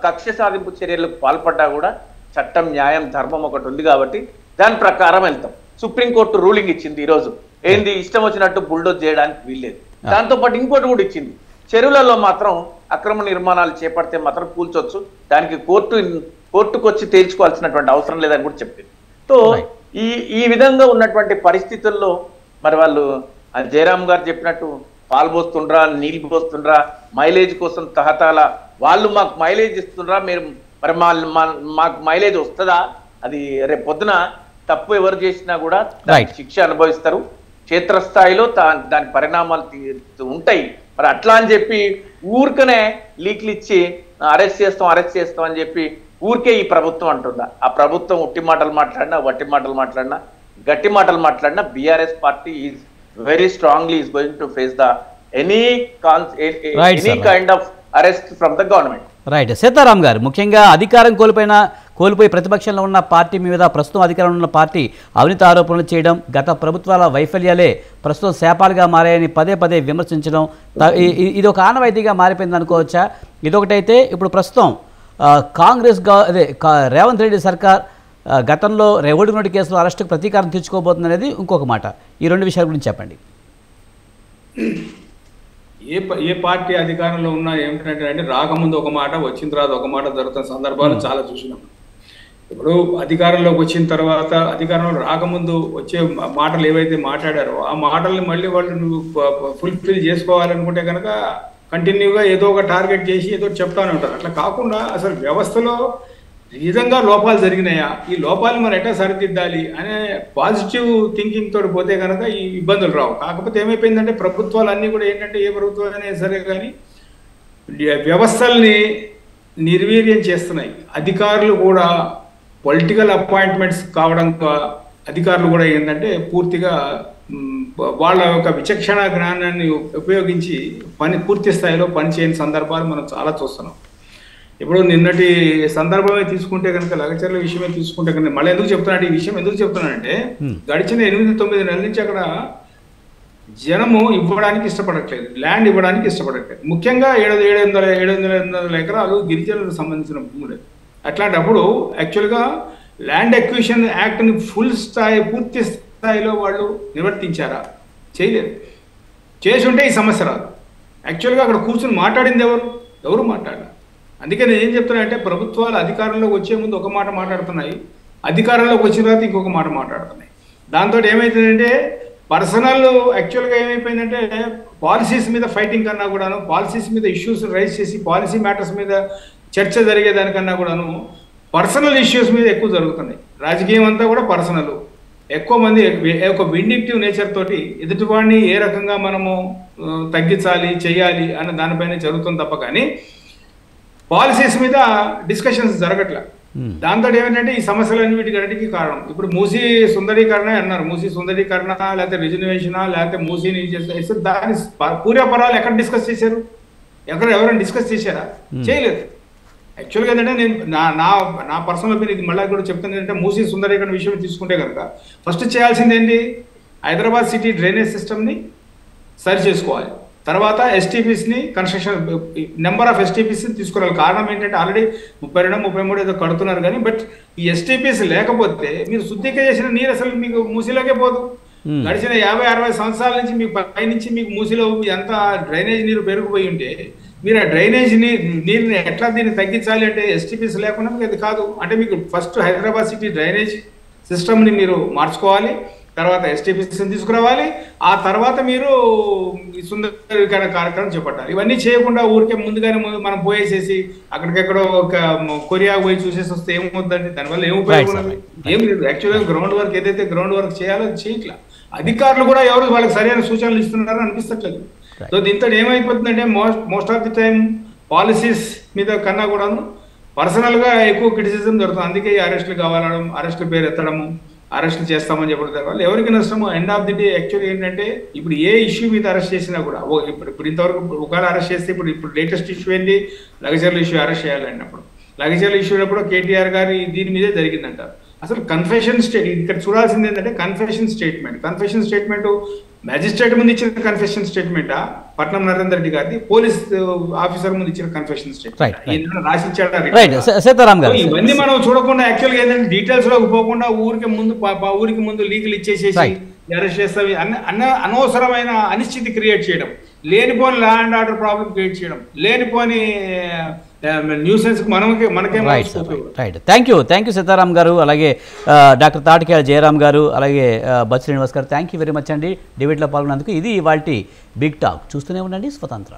కక్ష సాధింపు చర్యలకు పాల్పడ్డా కూడా చట్టం న్యాయం ధర్మం ఒకటి ఉంది కాబట్టి దాని ప్రకారం వెళ్తాం. సుప్రీంకోర్టు రూలింగ్ ఇచ్చింది ఈరోజు, ఏంది ఇష్టం వచ్చినట్టు బుల్డోజ్ చేయడానికి వీల్లేదు. దాంతోపాటు ఇంకోటి కూడా ఇచ్చింది, చెరువులలో మాత్రం అక్రమ నిర్మాణాలు చేపడితే మాత్రం కూల్చొచ్చు, దానికి కోర్టుకు వచ్చి తేల్చుకోవాల్సినటువంటి అవసరం లేదని కూడా చెప్పింది. సో ఈ విధంగా ఉన్నటువంటి పరిస్థితుల్లో మరి వాళ్ళు జయరాం గారు చెప్పినట్టు పాలు పోస్తుండ్రా నీళ్ళు పోస్తుండ్రా మైలేజ్ కోసం తహతాల వాళ్ళు మాకు మైలేజ్ ఇస్తుండ్రా, మీరు మరి మాకు మైలేజ్ వస్తుందా? అది రేపు పొద్దున తప్పు ఎవరు చేసినా కూడా శిక్ష అనుభవిస్తారు. క్షేత్రస్థాయిలో దాని పరిణామాలు ఉంటాయి. మరి అట్లా అని చెప్పి ఊరికనే లీక్లు ఇచ్చి అరెస్ట్ చేస్తాం అని చెప్పి ఊరికే ఈ ప్రభుత్వం అంటుందా? ఆ ప్రభుత్వం ఉట్టి మాటలు మాట్లాడినా వట్టి మాటలు మాట్లాడినా గట్టి మాటలు మాట్లాడినా BRS party is very strongly is going to face the any kind of arrest from the government. Right. Sitaram గారు, ముఖ్యంగా అధికారం కోల్పోయి ప్రతిపక్షంలో ఉన్న పార్టీ మీద ప్రస్తుతం అధికారంలో ఉన్న పార్టీ అవినీతి ఆరోపణలు చేయడం, గత ప్రభుత్వాల వైఫల్యాలే ప్రస్తుతం శాపాలుగా మారాయని పదే విమర్శించడం ఇది ఒక ఆనవాయితీగా మారిపోయింది అనుకోవచ్చా? ఇదొకటైతే ఇప్పుడు ప్రస్తుతం కాంగ్రెస్ రేవంత్ రెడ్డి సర్కార్ గతంలో రేవడి నోటి కేసులో అరెస్టుకు ప్రతీకారం తీర్చుకోబోతుంది అనేది ఇంకొక మాట. ఈ రెండు విషయాల గురించి చెప్పండి. ఏ పార్టీ అధికారంలో ఉన్నా ఏమిటంటే రాకముందు ఒక మాట వచ్చిన తర్వాత ఒక మాట జరుగుతున్న సందర్భాలు చాలా చూసినాం. ఇప్పుడు అధికారంలోకి వచ్చిన తర్వాత అధికారంలో రాకముందు వచ్చే మాటలు ఏవైతే మాట్లాడారో ఆ మాటల్ని మళ్ళీ వాళ్ళు ఫుల్ఫిల్ చేసుకోవాలనుకుంటే కనుక కంటిన్యూగా ఏదో ఒక టార్గెట్ చేసి ఏదో చెప్తానే ఉంటారు. అట్లా కాకుండా అసలు వ్యవస్థలో నిజంగా లోపాలు జరిగినాయా, ఈ లోపాలు మనం ఎట్లా సరిదిద్దాలి అనే పాజిటివ్ థింకింగ్ తోటి పోతే కనుక ఈ ఇబ్బందులు రావు. కాకపోతే ఏమైపోయిందంటే ప్రభుత్వాలు అన్నీ కూడా ఏంటంటే ఏ ప్రభుత్వాలైనా సరే కానీ వ్యవస్థల్ని నిర్వీర్యం చేస్తున్నాయి. అధికారులు కూడా పొలిటికల్ అపాయింట్మెంట్స్ కావడం అధికారులు కూడా ఏంటంటే పూర్తిగా వాళ్ళ యొక్క విచక్షణ జ్ఞానాన్ని ఉపయోగించి పూర్తి స్థాయిలో పనిచేయని సందర్భాలు మనం చాలా చూస్తున్నాం. ఇప్పుడు నిన్నటి సందర్భమే తీసుకుంటే కనుక లగచర్ల విషయమే తీసుకుంటే కనుక మళ్ళీ ఎందుకు చెప్తున్నాడు ఈ విషయం ఎందుకు చెప్తున్నానంటే గడిచిన 8-9 నెలల నుంచి అక్కడ జనము ఇవ్వడానికి ఇష్టపడట్లేదు, ల్యాండ్ ఇవ్వడానికి ఇష్టపడట్లేదు. ముఖ్యంగా 700 ఎకరాలు గిరిజనులకు సంబంధించిన భూములు. అట్లాంటప్పుడు యాక్చువల్గా ల్యాండ్ ఎక్విజిషన్ యాక్ట్ని పూర్తి స్థాయిలో వాళ్ళు నిర్వర్తించారా? చేయలేదు. చేసి ఉంటే ఈ సమస్య రాదు. యాక్చువల్గా అక్కడ కూర్చుని మాట్లాడింది ఎవరు మాట్లాడారు? అందుకే నేను ఏం చెప్తున్నానంటే ప్రభుత్వాలు అధికారంలోకి వచ్చే ముందు ఒక మాట మాట్లాడుతున్నాయి, అధికారంలోకి వచ్చిన తర్వాత ఇంకొక మాట మాట్లాడుతున్నాయి. దాంతో ఏమవుతుందంటే పర్సనల్ యాక్చువల్గా ఏమైపోయిందంటే పాలసీస్ మీద ఫైటింగ్ కన్నా కూడాను, పాలసీస్ మీద ఇష్యూస్ రైజ్ చేసి పాలసీ మ్యాటర్స్ మీద చర్చ జరిగేదానికన్నా కూడాను పర్సనల్ ఇష్యూస్ మీద ఎక్కువ జరుగుతున్నాయి. రాజకీయం అంతా కూడా పర్సనల్. ఎక్కువ మంది ఒక విండిక్టివ్ నేచర్ తోటి ఎదుటివాడిని ఏ రకంగా మనము తగ్గించాలి చేయాలి అన్న దానిపైన జరుగుతుంది తప్ప కానీ పాలసీస్ మీద డిస్కషన్స్ జరగట్ల. దాంతో ఏమిటంటే ఈ సమస్యలన్నీ వీటికి కారణం. ఇప్పుడు మూసీ సుందరీకరణ అన్నారు, మూసీ సుందరీకరణ లేకపోతే రిజర్వేషన్ లేకపోతే మూసీని చేస్తే దాని పూర్వపరాలు ఎక్కడ డిస్కస్ చేశారు? ఎవరైనా డిస్కస్ చేశారా? చేయలేదు. యాక్చువల్గా ఏంటంటే నేను నా పర్సనల్ ఒపీనియన్ ఇది మళ్ళీ కూడా చెప్తాను ఏంటంటే మూసీ సుందరీకరణ విషయం తీసుకుంటే కనుక ఫస్ట్ చేయాల్సింది ఏంటి? హైదరాబాద్ సిటీ డ్రైనేజ్ సిస్టమ్ని సరి చేసుకోవాలి. తర్వాత ఎస్టీపీస్ని కన్స్ట్రక్షన్ నెంబర్ ఆఫ్ ఎస్టీపీస్ని తీసుకురావాలి. కారణం ఏంటంటే ఆల్రెడీ 32, 33 ఏదో కడుతున్నారు కానీ బట్ ఈ ఎస్టీపీస్ లేకపోతే మీరు శుద్ధిగా చేసిన నీరు అసలు మీకు మూసీలోకే పోదు. గడిచిన 50-60 సంవత్సరాల నుంచి మీకు పైనుంచి మీకు మూసీలో ఎంత డ్రైనేజ్ నీరు పెరిగిపోయి ఉంటే మీరు ఆ డ్రైనేజ్ నీరుని ఎట్లా దీన్ని తగ్గించాలి అంటే ఎస్టీపీస్ లేకుండా మీకు అది కాదు. అంటే మీకు ఫస్ట్ హైదరాబాద్ సిటీ డ్రైనేజ్ సిస్టమ్ని మీరు మార్చుకోవాలి, తర్వాత ఎస్టీపీసీని తీసుకురావాలి, ఆ తర్వాత మీరు సుందరీకరణ కార్యక్రమం చేపట్టాలి. ఇవన్నీ చేయకుండా ఊరికే ముందుగానే మనం పోయేసేసి అక్కడికెక్కడో ఒక కొరియా పోయి చూసేసి వస్తే ఏమవుతుందండి? దానివల్ల ఏం ఉపయోగం? ఏం లేదు. యాక్చువల్గా గ్రౌండ్ వర్క్ ఏదైతే గ్రౌండ్ వర్క్ చేయాలో అది చేయట్లా. అధికారులు కూడా ఎవరు వాళ్ళకి సరైన సూచనలు ఇస్తున్నారో అనిపిస్తట్లేదు. సో దీంతో ఏమైపోతుందంటే most of the time policies మీద కన్నా కూడాను పర్సనల్గా ఎక్కువ క్రిటిసిజం జరుగుతుంది. అందుకే ఈ అరెస్టులు కావాలడం, అరెస్టుల పేరు ఎత్తడము, అరెస్టులు చేస్తామని చెప్పడం వల్ల ఎవరికి నష్టము? End of the day actually ఏంటంటే ఇప్పుడు ఏ ఇష్యూ మీద అరెస్ట్ చేసినా కూడా ఇప్పుడు ఇంతవరకు ఒకవేళ అరెస్ట్ చేస్తే ఇప్పుడు లేటెస్ట్ ఇష్యూ ఏంటి? లగచర్ల ఇష్యూ అరెస్ట్ చేయాలన్నప్పుడు లగచర్ల ఇష్యూ అప్పుడు కేటీఆర్ గారి దీని మీదే జరిగిందంటారు. అసలు కన్ఫెషన్ ఇక్కడ చూడాల్సింది ఏంటంటే కన్ఫెషన్ స్టేట్మెంట్ మ్యాజిస్ట్రేట్ ముందు ఇచ్చిన కన్ఫెషన్ స్టేట్మెంటా, పట్నం నరేందర్ రెడ్డి గారి పోలీస్ ఆఫీసర్ ముందు ఇచ్చిన కన్ఫెషన్ స్టేట్మెంట్ రాసిచ్చాడా? ఇవన్నీ మనం చూడకుండా యాక్చువల్గా ఏంటంటే డీటెయిల్స్ లోకి పోకుండా ఊరికి ముందు లీగల్ ఇచ్చేసేసి అరెస్ట్ చేస్తావి అనవసరమైన అనిశ్చితి క్రియేట్ చేయడం, లేనిపోని law and order problem create చేయడం, లేనిపోని న్యూసెన్స్ మనకే. రైట్, థ్యాంక్ యూ సీతారాం గారు, అలాగే డాక్టర్ తాటికేల జయరాం గారు, అలాగే బత్స శ్రీనివాస్ గారు, థ్యాంక్ యూ వెరీ మచ్ అండి డిబేట్లో పాల్గొన్నందుకు. ఇది ఇవాల్టి బిగ్ టాక్. చూస్తూనే ఉండండి స్వతంత్ర.